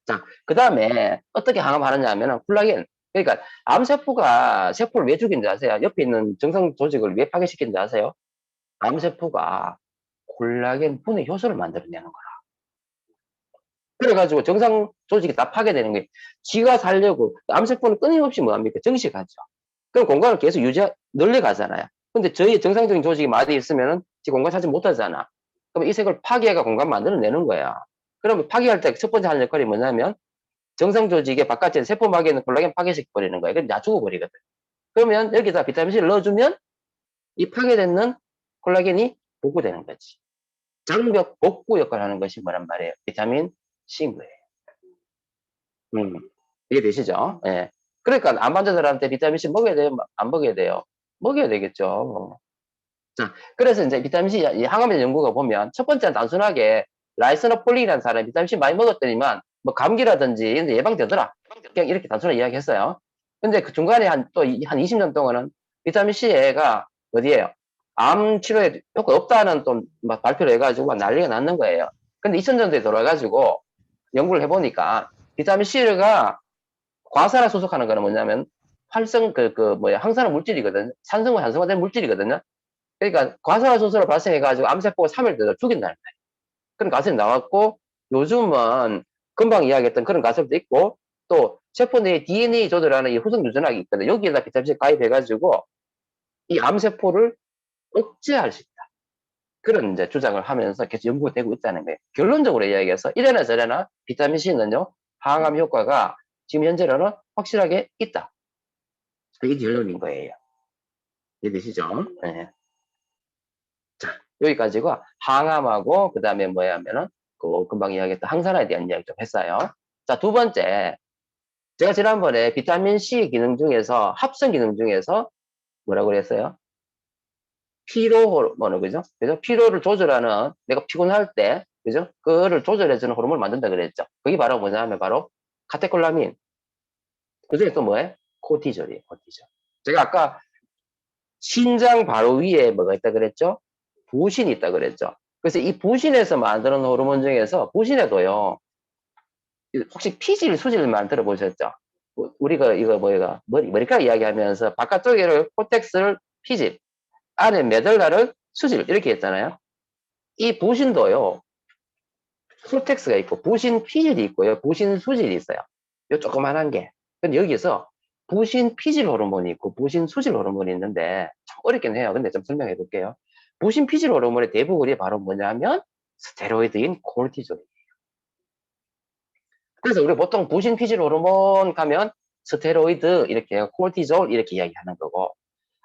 자, 그 다음에 어떻게 항암하느냐 하면은 콜라겐. 그러니까 암세포가 세포를 왜 죽이는지 아세요? 옆에 있는 정상 조직을 왜 파괴시키는지 아세요? 암세포가 콜라겐 분해 효소를 만들어내는 거라. 그래가지고 정상 조직이 다 파괴되는 거예요. 지가 살려고 암세포는 끊임없이 뭐합니까? 정식하죠. 그럼 공간을 계속 늘려가잖아요. 근데 저희 정상적인 조직이 많이 있으면은 지 공간 차지 못하잖아. 그럼 이 색을 파괴해가 공간 만들어내는 거야. 그러면 파괴할 때 첫 번째 하는 역할이 뭐냐면 정상 조직의 바깥에 세포막에 있는 콜라겐 파괴시켜버리는 거예요. 그럼 다 죽어버리거든. 그러면 여기다 비타민C를 넣어주면 이 파괴되는 콜라겐이 복구되는 거지. 장벽 복구 역할을 하는 것이 뭐란 말이에요? 비타민 C인 거예요. 이게 되시죠? 예. 그러니까 암 환자들한테 비타민 C 먹여야 돼요? 안 먹여야 돼요? 먹여야 되겠죠. 자, 그래서 이제 비타민 C 항암의 연구가 보면 첫 번째는 단순하게 라이스너폴린이라는 사람이 비타민 C 많이 먹었더니만 뭐 감기라든지 이런 데 예방되더라. 그냥 이렇게 단순하게 이야기했어요. 근데 그 중간에 한 20년 동안은 비타민 C가 어디에요? 암 치료에 효과 없다는 또 막 발표를 해가지고 난리가 났는 거예요. 근데 2000년대에 돌아가지고 연구를 해보니까 비타민 C가 과산화 소속하는 거는 뭐냐면 활성 항산화 물질이거든. 산성과 활성화된 물질이거든요. 그러니까 과산화 소수를 발생해가지고 암세포가 3일 되도록 죽인다는 거예요. 그런 가설이 나왔고, 요즘은 금방 이야기했던 그런 가설도 있고, 또 세포 내에 DNA 조절하는 이 후속 유전학이 있거든. 여기에다 비타민C 가입해가지고 이 암세포를 억제할 수 있다. 그런 이제 주장을 하면서 계속 연구가 되고 있다는 거예요. 결론적으로 이야기해서 이래나 저래나 비타민C는요, 항암 효과가 지금 현재로는 확실하게 있다. 이게 결론인 거예요. 이해되시죠? 네. 자, 여기까지고 항암하고 그 다음에 뭐야 하면은 그 금방 이야기했던 항산화에 대한 이야기 좀 했어요. 자, 두 번째, 제가 지난번에 비타민 C 기능 중에서 합성 기능 중에서 뭐라고 그랬어요? 피로 호르몬, 그죠? 피로를 조절하는, 내가 피곤할 때, 그죠? 그거를 조절해주는 호르몬을 만든다 그랬죠. 그게 바로 뭐냐면 바로 카테콜라민. 그 중에 또 뭐예요? 코티졸이에요, 코티졸. 제가 아까 신장 바로 위에 뭐가 있다 그랬죠? 부신이 있다 그랬죠. 그래서 이 부신에서 만드는 호르몬 중에서 부신에도요, 혹시 피질, 수질만 들어보셨죠? 우리가 이거 뭐가 머리카락 이야기하면서 바깥쪽에를 코텍스를 피질, 안에 메들라를 수질 이렇게 했잖아요. 이 부신도요, 코텍스가 있고 부신 피질이 있고요, 부신 수질이 있어요. 요 조그만한 게. 근데 여기서 부신 피질 호르몬이 있고 부신 수질 호르몬이 있는데 참 어렵긴 해요. 근데 좀 설명해 볼게요. 부신 피질 호르몬의 대부분이 바로 뭐냐면 스테로이드인 콜티졸이에요. 그래서 우리 보통 부신 피질 호르몬 가면 스테로이드 이렇게 콜티졸 이렇게 이야기하는 거고,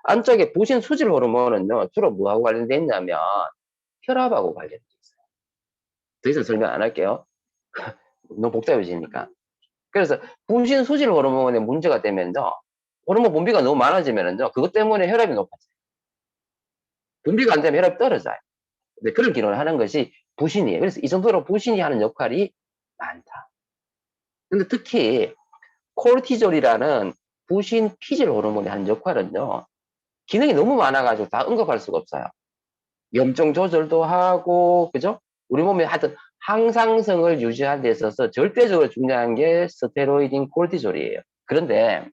안쪽에 부신 수질 호르몬은요 주로 뭐하고 관련돼 있냐면 혈압하고 관련돼 있어요. 더 이상 설명 안 할게요. 너무 복잡해지니까. 그래서 부신 수질 호르몬에 문제가 되면요, 호르몬 분비가 너무 많아지면은요, 그것 때문에 혈압이 높아져요. 분비가 안 되면 혈압이 떨어져요. 근데 그런 기능을 하는 것이 부신이에요. 그래서 이 정도로 부신이 하는 역할이 많다. 근데 특히 코르티졸이라는 부신 피질 호르몬이 하는 역할은요, 기능이 너무 많아가지고 다 언급할 수가 없어요. 염증 조절도 하고, 그죠? 우리 몸에 하여튼 항상성을 유지하는 데 있어서 절대적으로 중요한 게 스테로이드인 코르티졸이에요. 그런데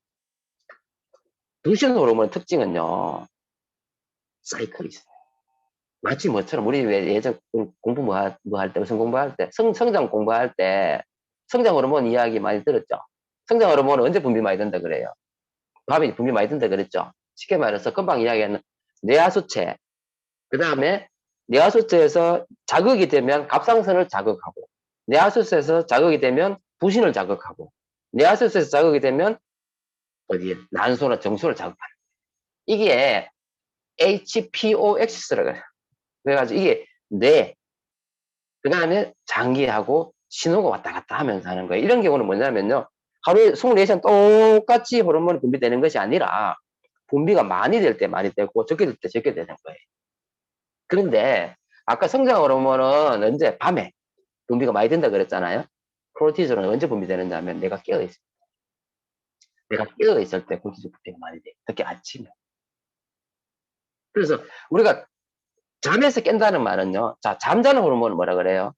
부신 호르몬의 특징은요, 사이클이 있어요. 마치 뭐처럼 우리 왜 예전 공부 뭐 할 때, 무슨 공부할 때, 성장 공부할 때 성장 호르몬 이야기 많이 들었죠? 성장 호르몬은 언제 분비 많이 된다 그래요? 밤에 분비 많이 된다 그랬죠? 쉽게 말해서 금방 이야기하는 뇌하수체, 그 다음에 뇌하수체에서 자극이 되면 갑상선을 자극하고, 뇌하수체에서 자극이 되면 부신을 자극하고, 뇌하수체에서 자극이 되면 어디에 난소나 정수를 자극하는, 이게 HPOX라고 해요. 그래가지고 이게 뇌, 그 다음에 장기하고 신호가 왔다 갔다 하면서 하는 거예요. 이런 경우는 뭐냐면요, 하루에 24시간 똑같이 호르몬이 분비되는 것이 아니라 분비가 많이 될 때 많이 되고 적게 될 때 적게 되는 거예요. 그런데 아까 성장 호르몬은 언제? 밤에 분비가 많이 된다 그랬잖아요. 코르티졸은 언제 분비되느냐 하면 내가 깨어있을 때. 내가 깨어있을 때 코르티졸 분비가 많이 돼. 특히 아침에. 그래서 우리가 잠에서 깬다는 말은요, 자, 잠자는 호르몬은 뭐라 그래요?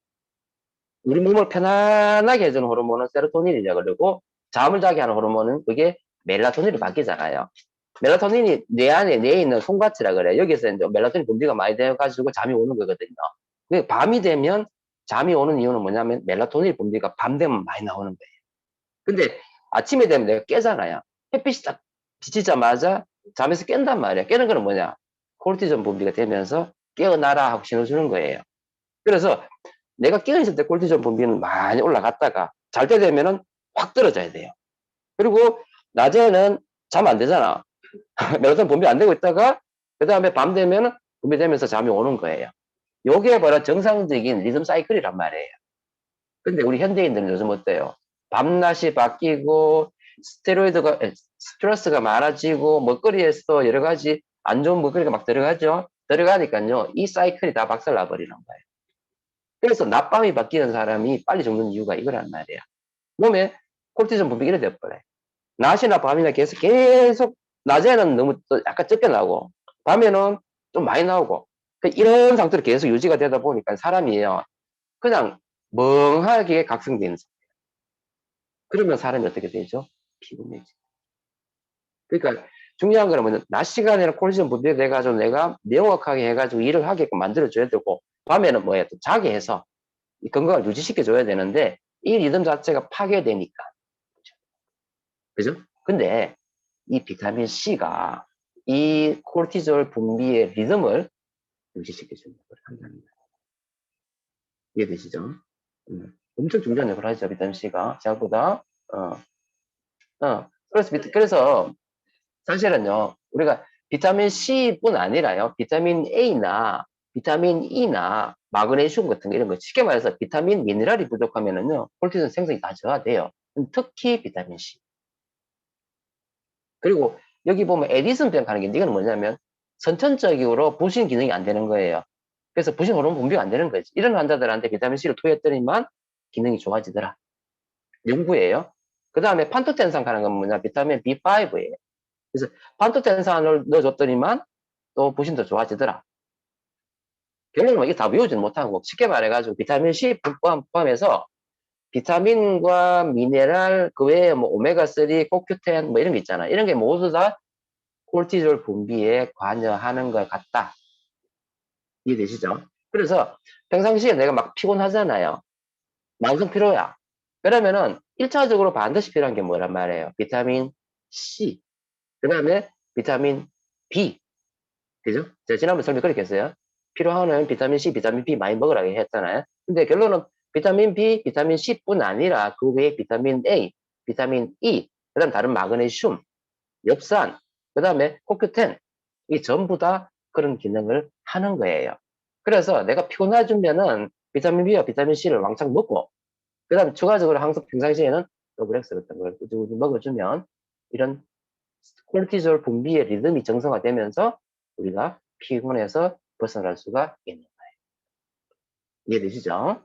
우리 몸을 편안하게 해주는 호르몬은 세로토닌이라고 그러고, 잠을 자게 하는 호르몬은 그게 멜라토닌으로 바뀌잖아요. 멜라토닌이 뇌 안에, 뇌에 있는 송가치라 그래요. 여기서 이제 멜라토닌 분비가 많이 되어가지고 잠이 오는 거거든요. 밤이 되면 잠이 오는 이유는 뭐냐면 멜라토닌 분비가 밤 되면 많이 나오는 거예요. 근데 아침에 되면 내가 깨잖아요. 햇빛이 딱 비치자마자 잠에서 깬단 말이야. 깨는 거는 뭐냐? 코르티졸 분비가 되면서 깨어나라 하고 신호 주는 거예요. 그래서 내가 깨어있을 때 코르티졸 분비는 많이 올라갔다가 잘 때 되면은 확 떨어져야 돼요. 그리고 낮에는 잠 안 되잖아. 멜라토닌 분비 안 되고 있다가 그 다음에 밤 되면 분비되면서 잠이 오는 거예요. 요게 바로 정상적인 리듬 사이클이란 말이에요. 근데 우리 현대인들은 요즘 어때요? 밤낮이 바뀌고 스테로이드가 스트레스가 많아지고 먹거리에서 여러 가지 안 좋은 먹거리가 막 들어가죠. 들어가니까요 이 사이클이 다 박살나 버리는 거예요. 그래서 낮밤이 바뀌는 사람이 빨리 죽는 이유가 이거란 말이에요. 몸에 콜티졸 분비가 이래 돼버려요. 낮이나 밤이나 계속 낮에는 너무 또 약간 적게 나오고 밤에는 좀 많이 나오고 이런 상태로 계속 유지가 되다 보니까 사람이요 그냥 멍하게 각성되는 상태. 그러면 사람이 어떻게 되죠? 피곤해지. 그러니까 중요한 거는 뭐냐 낮 시간에는 콜티졸 분비가 돼가지고 내가 명확하게 해가지고 일을 하게끔 만들어줘야 되고 밤에는 뭐예요? 또 자게 해서 이 건강을 유지시켜줘야 되는데 이 리듬 자체가 파괴되니까 그죠? 근데 이 비타민 C가 이 콜티졸 분비의 리듬을 유지시켜주는 역할을 한다는 거예요. 이해되시죠? 엄청 중요한 역할을 하죠, 비타민 C가. 생각보다. 그래서 사실은요, 우리가 비타민 C뿐 아니라요, 비타민 A나 비타민 E나 마그네슘 같은 거 이런 거 쉽게 말해서 비타민 미네랄이 부족하면은요, 콜티졸 생성이 다 저하돼요. 특히 비타민 C. 그리고 여기 보면 에디슨병 가는 게 이건 뭐냐면 선천적으로 부신 기능이 안 되는 거예요. 그래서 부신 호르몬 분비가 안 되는 거지. 이런 환자들한테 비타민 C를 투여했더니만 기능이 좋아지더라. 연구예요. 그 다음에 판토텐산 가는 건 뭐냐 비타민 B5예요. 그래서 판토텐산을 넣어줬더니만 또 부신도 좋아지더라. 결론은 이게 다 외우지는 못하고 쉽게 말해가지고 비타민 C 포함해서 비타민과 미네랄 그 외에 뭐 오메가3, 코큐텐 뭐 이런 게 있잖아. 이런 게 모두 다 콜티졸 분비에 관여하는 것 같다. 이해되시죠? 그래서 평상시에 내가 막 피곤하잖아요. 만성 피로야. 그러면은 1차적으로 반드시 필요한 게 뭐란 말이에요? 비타민 C. 그 다음에 비타민 B. 그죠? 제가 지난번에 설명 그렇게 했어요. 필요하면 비타민 C, 비타민 B 많이 먹으라고 했잖아요. 근데 결론은 비타민 B, 비타민 C뿐 아니라 그 외에 비타민 A, 비타민 E, 그 다음 다른 마그네슘, 엽산, 그 다음에 코큐텐, 이 전부 다 그런 기능을 하는 거예요. 그래서 내가 피곤해지면은 비타민 B와 비타민 C를 왕창 먹고, 그 다음에 추가적으로 항상 평상시에는 더블엑스 같은 걸 꾸준히 먹어주면 이런 콜티졸 분비의 리듬이 정상화되면서 우리가 피곤해서 벗어날 수가 있는 거예요. 이해되시죠?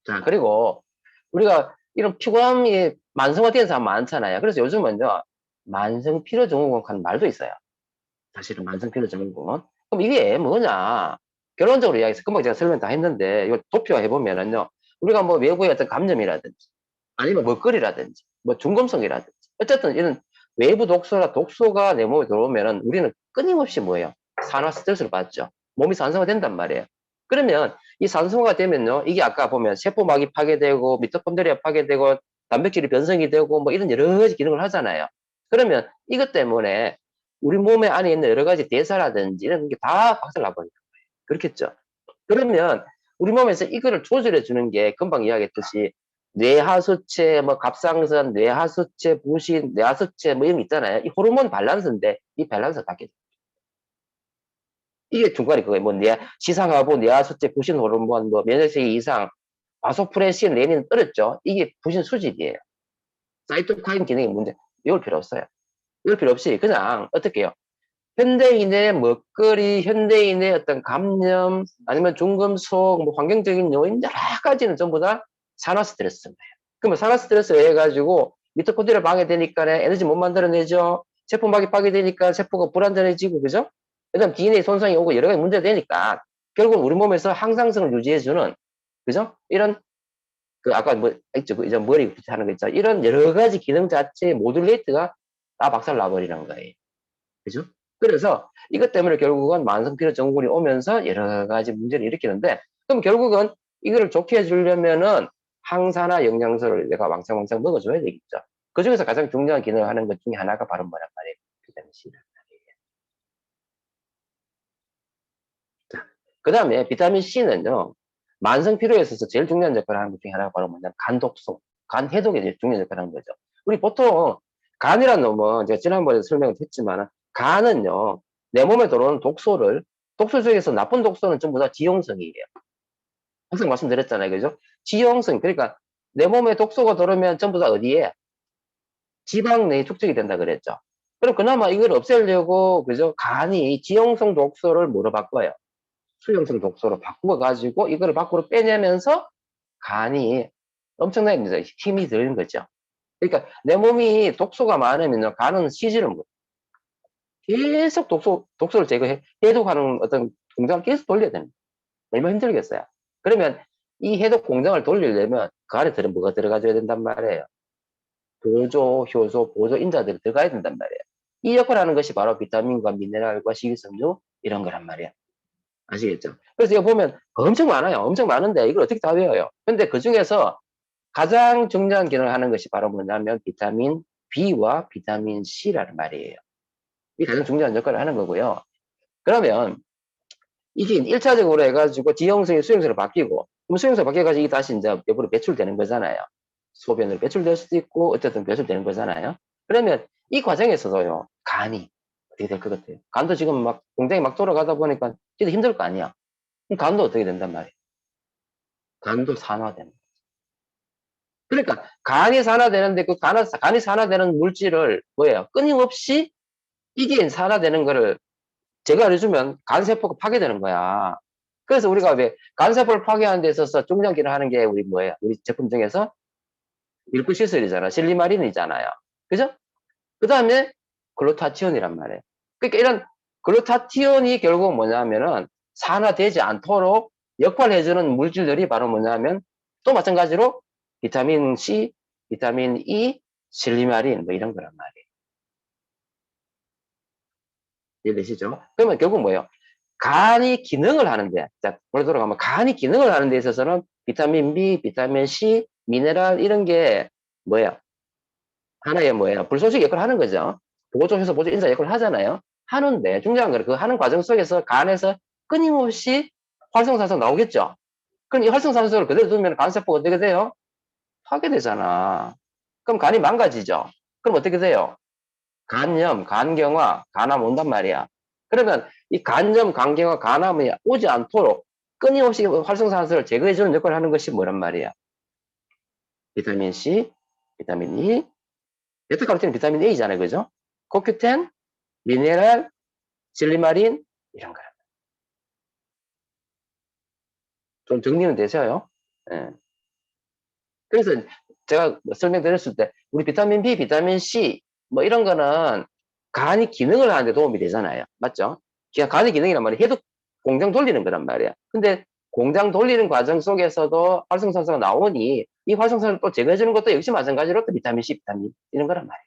자, 그리고 우리가 이런 피곤함이 만성화된 사람 많잖아요. 그래서 요즘은요, 만성피로증후군 하는 말도 있어요. 사실은 만성피로증후군. 그럼 이게 뭐냐? 결론적으로 이야기해서 금방 제가 설명 다 했는데, 이거 도표해보면은요, 우리가 뭐 외부의 어떤 감염이라든지, 아니면 먹거리라든지, 뭐 중금속이라든지, 어쨌든 이런 외부 독소가 내 몸에 들어오면은 우리는 끊임없이 뭐예요? 산화 스트레스를 받죠. 몸이 산소가 된단 말이에요. 그러면 이 산소가 되면요, 이게 아까 보면 세포막이 파괴되고, 미토콘드리아 파괴되고, 단백질이 변성이 되고, 뭐 이런 여러 가지 기능을 하잖아요. 그러면 이것 때문에 우리 몸에 안에 있는 여러 가지 대사라든지 이런 게 다 박살나버리는 거예요. 그렇겠죠? 그러면 우리 몸에서 이거를 조절해 주는 게 금방 이야기했듯이 뇌하수체, 뭐 갑상선, 뇌하수체, 부신, 뇌하수체 뭐 이런 게 있잖아요. 이 호르몬 밸런스인데 이 밸런스가 바뀌죠. 이게 중간에 그거예요. 뭐 시상하고 뇌하수체, 부신 호르몬, 뭐 면역세계 이상, 바소프레신, 레닌은 떨어졌죠. 이게 부신 수질이에요. 사이토카인 기능이 문제. 이걸 필요 없어요. 이럴 필요 없이 그냥 어떻게 해요? 현대인의 먹거리, 현대인의 어떤 감염, 아니면 중금속, 뭐 환경적인 요인 여러 가지는 전부 다 산화 스트레스인 거예요. 그러면 산화 스트레스 해가지고 미토콘드리아 방해되니까 에너지 못 만들어내죠. 세포막이 파괴되니까 세포가 불안전해지고 그죠? 그다음 DNA 손상이 오고 여러 가지 문제가 되니까 결국 우리 몸에서 항상성을 유지해주는 그죠? 이런 그 아까 뭐 있죠, 그 이제 머리 하는 거 있죠. 이런 여러 가지 기능 자체의 모듈레이트가 다 박살 나버리는 거예요. 그죠? 그래서 이것 때문에 결국은 만성피로증후군이 오면서 여러 가지 문제를 일으키는데 그럼 결국은 이거를 좋게 해주려면은 항산화 영양소를 내가 왕창 먹어줘야 되겠죠. 그 중에서 가장 중요한 기능을 하는 것 중에 하나가 바로 뭐란 말이에요? 비타민 C란 말이에요. 자, 그 다음에 비타민 C는요, 만성 피로에 있어서 제일 중요한 역할을 하는 것 중에 하나가 바로 뭐냐면 간독성. 간 해독에 이제 중요한 역할을 하는 거죠. 우리 보통 간이란 놈은 제가 지난번에 설명을 했지만 간은요 내 몸에 들어오는 독소 중에서 나쁜 독소는 전부 다 지용성이에요. 항상 말씀드렸잖아요, 그죠? 지용성 그러니까 내 몸에 독소가 들어오면 전부 다 어디에 지방 내에 축적이 된다 그랬죠. 그럼 그나마 이걸 없애려고 그죠? 간이 지용성 독소를 뭐로 바꿔요? 수용성 독소로 바꾸어가지고 이거를 밖으로 빼내면서 간이 엄청나게 힘이 들는 거죠. 그러니까 내 몸이 독소가 많으면 간은 쉬지를 못해. 계속 독소를 해독하는 어떤 공장을 계속 돌려야 됩니다. 얼마나 힘들겠어요. 그러면 이 해독 공장을 돌리려면 그 안에 뭐가 들어가줘야 된단 말이에요. 보조, 효소, 보조 인자들이 들어가야 된단 말이에요. 이 역할을 하는 것이 바로 비타민과 미네랄과 식이섬유 이런 거란 말이에요. 아시겠죠? 그래서 이거 보면 엄청 많아요. 엄청 많은데 이걸 어떻게 다 외워요? 근데 그 중에서 가장 중요한 기능을 하는 것이 바로 뭐냐면 비타민 B와 비타민 C라는 말이에요. 이 가장 중요한 역할을 하는 거고요. 그러면 이게 1차적으로 해가지고 지형성이 수용성으로 바뀌고 그럼 수용성 바뀌어가지고 이게 다시 이제 옆으로 배출되는 거잖아요. 소변으로 배출될 수도 있고 어쨌든 배출되는 거잖아요. 그러면 이 과정에서도요. 간이 어떻게 될 것 같아요? 간도 지금 막 공장이 막 돌아가다 보니까 진짜 힘들 거 아니야. 그럼 간도 어떻게 된단 말이에요? 간도 산화되는 거예요. 그러니까 간이 산화되는데 그 간이 산화되는 물질을 뭐예요? 끊임없이 이게 산화되는 거를 제가 알려주면 간세포가 파괴되는 거야. 그래서 우리가 왜 간세포를 파괴하는 데 있어서 중량기를 하는 게 우리 뭐예요? 우리 제품 중에서 밀크시슬이잖아. 실리마린이잖아요. 그죠? 그 다음에 글루타치온이란 말이에요. 그러니까 이런 글루타치온이 결국 뭐냐면은 산화되지 않도록 역할해주는 물질들이 바로 뭐냐면 또 마찬가지로 비타민 C, 비타민 E, 실리마린 뭐 이런 거란 말이에요. 이해되시죠? 그러면 결국 뭐예요? 간이 기능을 하는데, 자, 원래 돌아가면 간이 기능을 하는 데 있어서는 비타민 B, 비타민 C, 미네랄 이런 게 뭐예요? 하나의 뭐예요? 불소식 역할을 하는 거죠. 보조해서 보조 인자 역할을 하잖아요. 하는데 중요한 거는 그 하는 과정 속에서 간에서 끊임없이 활성산소 나오겠죠. 그럼 이 활성산소를 그대로 두면 간세포가 어떻게 돼요? 파괴되잖아. 그럼 간이 망가지죠. 그럼 어떻게 돼요? 간염, 간경화, 간암 온단 말이야. 그러면 이 간염, 간경화, 간암이 오지 않도록 끊임없이 활성산소를 제거해주는 역할을 하는 것이 뭐란 말이야? 비타민 C, 비타민 E, 베타카로틴은 비타민 A잖아요. 그죠? 코큐텐, 미네랄, 실리마린 이런 거라. 좀 정리는 되셔요. 예. 그래서 제가 설명드렸을 때 우리 비타민 B, 비타민 C 뭐 이런 거는 간이 기능을 하는데 도움이 되잖아요. 맞죠? 간의 기능이란 말이 해독 공장 돌리는 거란 말이야. 근데 공장 돌리는 과정 속에서도 활성산소가 나오니 이 활성산소를 또 제거해주는 것도 역시 마찬가지로 또 비타민 C, 비타민 이런 거란 말이에요.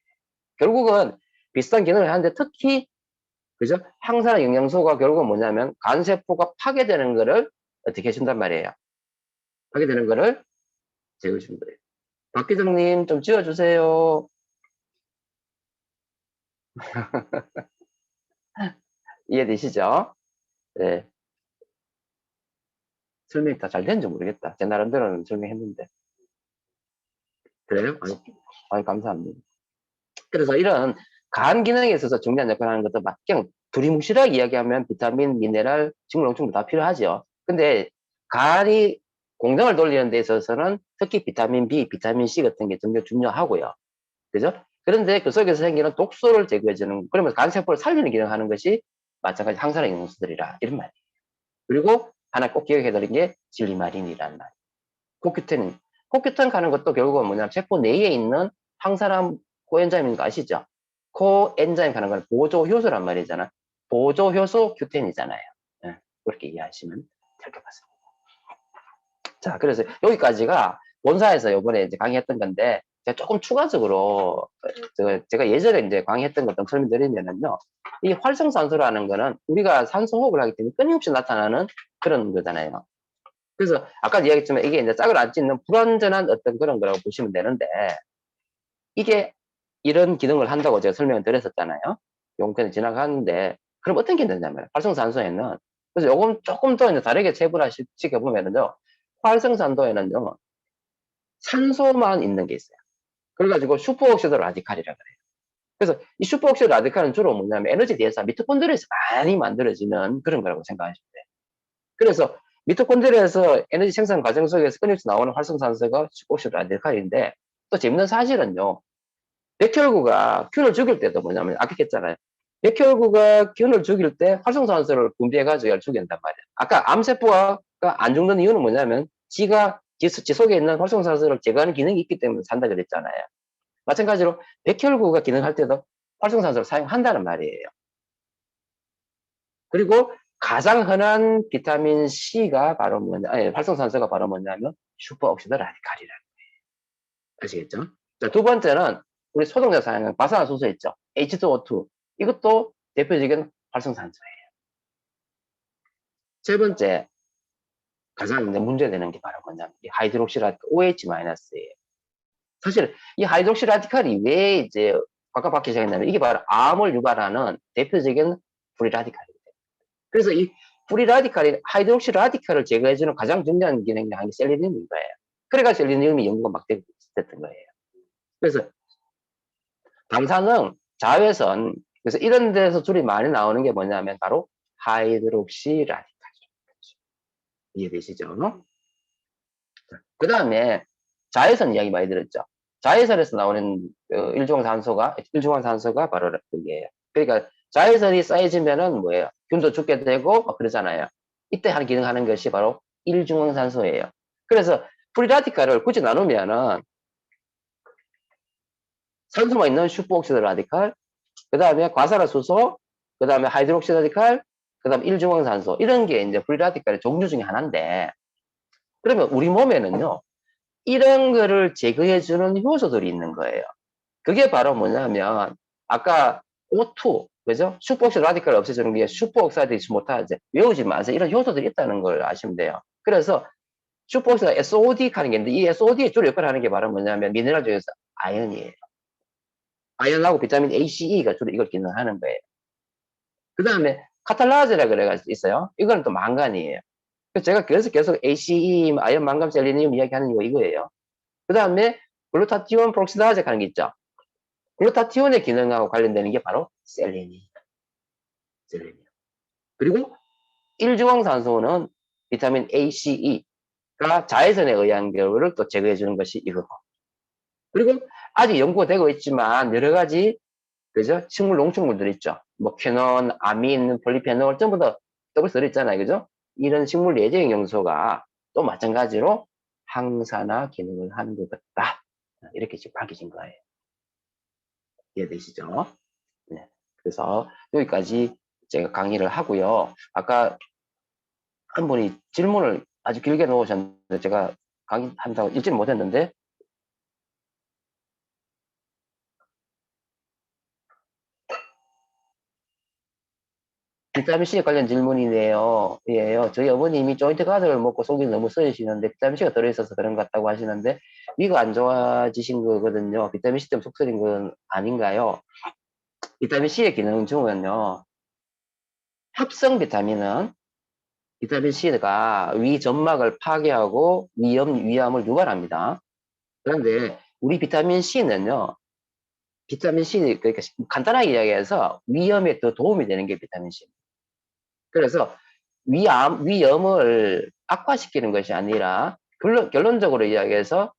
결국은 비슷한 기능을 하는데 특히 그죠? 항산화 영양소가 결국은 뭐냐면 간세포가 파괴되는 거를 어떻게 해준단 말이에요. 파괴되는 거를 제거해주는 거예요. 박 기장님 좀 지워주세요. 이해되시죠? 네. 설명이 다 잘 됐는지 모르겠다. 제 나름대로는 설명했는데. 그래요? 아이, 감사합니다. 그래서 이런 간 기능에 있어서 중요한 역할을 하는 것도 막 그냥 두리뭉실하게 이야기하면 비타민, 미네랄, 식물용충도 다 필요하죠. 근데 간이 공장을 돌리는 데 있어서는 특히 비타민 B, 비타민 C 같은 게 굉장히 중요하고요. 그죠? 그런데 그 속에서 생기는 독소를 제거해주는, 그러면 간세포를 살리는 기능을 하는 것이 마찬가지 항산화 영양소들이라, 이런 말이에요. 그리고 하나 꼭 기억해야 되는 게 질리마린이라는 말. 코큐텐 가는 것도 결국은 뭐냐면 세포 내에 있는 항산화 코엔자임인 거 아시죠? 코엔자임 가는 건 보조 효소란 말이잖아. 보조 효소 큐텐이잖아요. 네, 그렇게 이해하시면 될 것 같습니다. 자, 그래서 여기까지가 본사에서 이번에 이제 강의했던 건데, 제가 조금 추가적으로, 제가 예전에 이제 강의했던 것좀 설명드리면은요, 이 활성산소라는 거는 우리가 산소 호흡을 하기 때문에 끊임없이 나타나는 그런 거잖아요. 그래서 아까 이야기했지만 이게 이제 짝을 안 찢는 불완전한 어떤 그런 거라고 보시면 되는데, 이게 이런 기능을 한다고 제가 설명을 드렸었잖아요. 용편을 지나가는데, 그럼 어떤 게 있느냐면, 활성산소에는, 그래서 요건 조금 더 이제 다르게 체분화 시켜보면은요, 활성산소에는요, 산소만 있는 게 있어요. 그래가지고 슈퍼옥시드 라디칼이라 그래요. 그래서 이 슈퍼옥시드 라디칼은 주로 뭐냐면 에너지 대사 미토콘드리아에서 많이 만들어지는 그런 거라고 생각하시면 돼요. 그래서 미토콘드리아에서 에너지 생산 과정 속에서 끊임없이 나오는 활성산소가 슈퍼옥시드 라디칼인데, 또 재밌는 사실은요, 백혈구가 균을 죽일 때도 뭐냐면 아까 했잖아요. 백혈구가 균을 죽일 때 활성산소를 분비해가지고 얘를 죽인단 말이에요. 아까 암세포가 안 죽는 이유는 뭐냐면 지가 지 속에 있는 활성산소를 제거하는 기능이 있기 때문에 산다 그랬잖아요. 마찬가지로 백혈구가 기능할 때도 활성산소를 사용한다는 말이에요. 그리고 가장 흔한 비타민 C가 바로 뭐냐, 아니, 활성산소가 바로 뭐냐면 슈퍼옥시드 라디칼이라는 거예요. 아시겠죠? 자, 두 번째는 우리 소독제 사용하는 과산화수소 있죠. H2O2. 이것도 대표적인 활성산소예요. 세 번째, 가장 이제 문제되는 게 바로 뭐냐면 이 하이드록시 라디칼 OH-예요. 사실 이 하이드록시 라디칼이 왜 이제 꽉꽉 시작했냐면 이게 바로 암을 유발하는 대표적인 프리 라디칼이에요. 그래서 이 프리 라디칼이 하이드록시 라디칼을 제거해주는 가장 중요한 기능이 한 게 셀레늄인 거예요. 그래가 셀레늄이 연구가 막 됐던 거예요. 그래서 방사능, 자외선, 그래서 이런 데서 줄이 많이 나오는 게 뭐냐면 바로 하이드록시 라디칼이죠. 이해되시죠? 그 다음에 자외선 이야기 많이 들었죠. 자외선에서 나오는 일중환산소가 바로 그게예요. 그러니까 자외선이 쌓여지면은 뭐예요? 균도 죽게 되고 막 그러잖아요. 이때 하는 기능 하는 것이 바로 일중환산소예요. 그래서 프리라디칼을 굳이 나누면은 산소가 있는 슈퍼옥시드 라디칼, 그 다음에 과산화수소, 그 다음에 하이드록시 라디칼, 그 다음에 일중황산소, 이런 게 이제 프리라디칼의 종류 중에 하나인데, 그러면 우리 몸에는요, 이런 거를 제거해주는 효소들이 있는 거예요. 그게 바로 뭐냐면, 아까 O2, 그죠? 슈퍼옥시드 라디칼을 없애주는 게 슈퍼옥사이드 스모타제, 외우지 마세요. 이런 효소들이 있다는 걸 아시면 돼요. 그래서 슈퍼옥시드 SOD 하는 게 있는데, 이 SOD의 주로 역할을 하는 게 바로 뭐냐면, 미네랄 중에서 아연이에요. 아연하고 비타민 A, C, E가 주로 이걸 기능하는 거예요. 그 다음에 카탈라제라 그래가지고 있어요. 이거는 또 망간이에요. 제가 그래서 계속 ACE, 아연, 망간, 셀레늄 이야기하는 이유가 이거예요. 그 다음에 글루타티온 프록시다제 하는 게 있죠. 글루타티온의 기능하고 관련되는 게 바로 셀레늄. 그리고 일중황산소는 비타민 A, C, E가 자외선에 의한 결을 또 제거해주는 것이 이거고. 그리고 아직 연구가 되고 있지만 여러 가지 그죠? 식물 농축물들 있죠. 뭐 퀴논, 아민, 폴리페놀 전부 다 떡을 들어있잖아요. 그죠? 이런 식물 내재형 영소가 또 마찬가지로 항산화 기능을 하는 것 같다. 이렇게 지금 밝혀진 거예요. 이해되시죠? 네. 그래서 여기까지 제가 강의를 하고요. 아까 한 분이 질문을 아주 길게 놓으셨는데 제가 강의한다고 읽지는 못했는데 비타민C 관련 질문이네요. 예요. 저희 어머님이 조인트 가드를 먹고 속이 너무 쓰이시는데 비타민C가 들어있어서 그런 것 같다고 하시는데 위가 안 좋아지신 거거든요. 비타민C 때문에 속 쓰린 건 아닌가요? 비타민C의 기능 중은요. 합성 비타민은 비타민C가 위 점막을 파괴하고 위암을 유발합니다. 그런데 우리 비타민C는요. 비타민C 그러니까 간단하게 이야기해서 위염에 더 도움이 되는 게 비타민C. 그래서 위염을 악화시키는 것이 아니라 결론적으로 이야기해서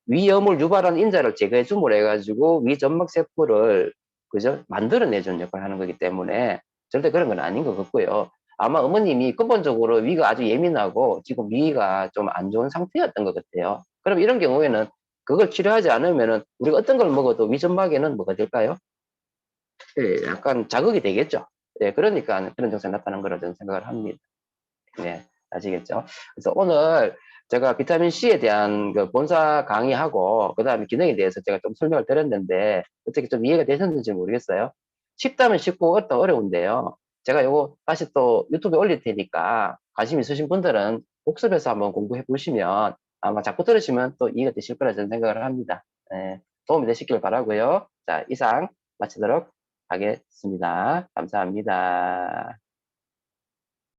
위염을 유발하는 인자를 제거해 줌으로 해가지고 위점막 세포를 그죠 만들어내주는 역할을 하는 거기 때문에 절대 그런 건 아닌 것 같고요. 아마 어머님이 근본적으로 위가 아주 예민하고 지금 위가 좀 안 좋은 상태였던 것 같아요. 그럼 이런 경우에는 그걸 치료하지 않으면은 우리가 어떤 걸 먹어도 위점막에는 뭐가 될까요? 예, 약간 자극이 되겠죠. 예, 그러니까 그런 증상이 나타나는 거라 저는 생각을 합니다. 네, 아시겠죠? 그래서 오늘 제가 비타민C에 대한 그 본사 강의하고, 그 다음에 기능에 대해서 제가 좀 설명을 드렸는데, 어떻게 좀 이해가 되셨는지 모르겠어요. 쉽다면 쉽고 어렵다 어려운데요. 제가 요거 다시 또 유튜브에 올릴 테니까, 관심 있으신 분들은 복습해서 한번 공부해 보시면, 아마 자꾸 들으시면 또 이해가 되실 거라 저는 생각을 합니다. 네, 도움이 되시길 바라고요. 자, 이상 마치도록 하겠습니다. 감사합니다.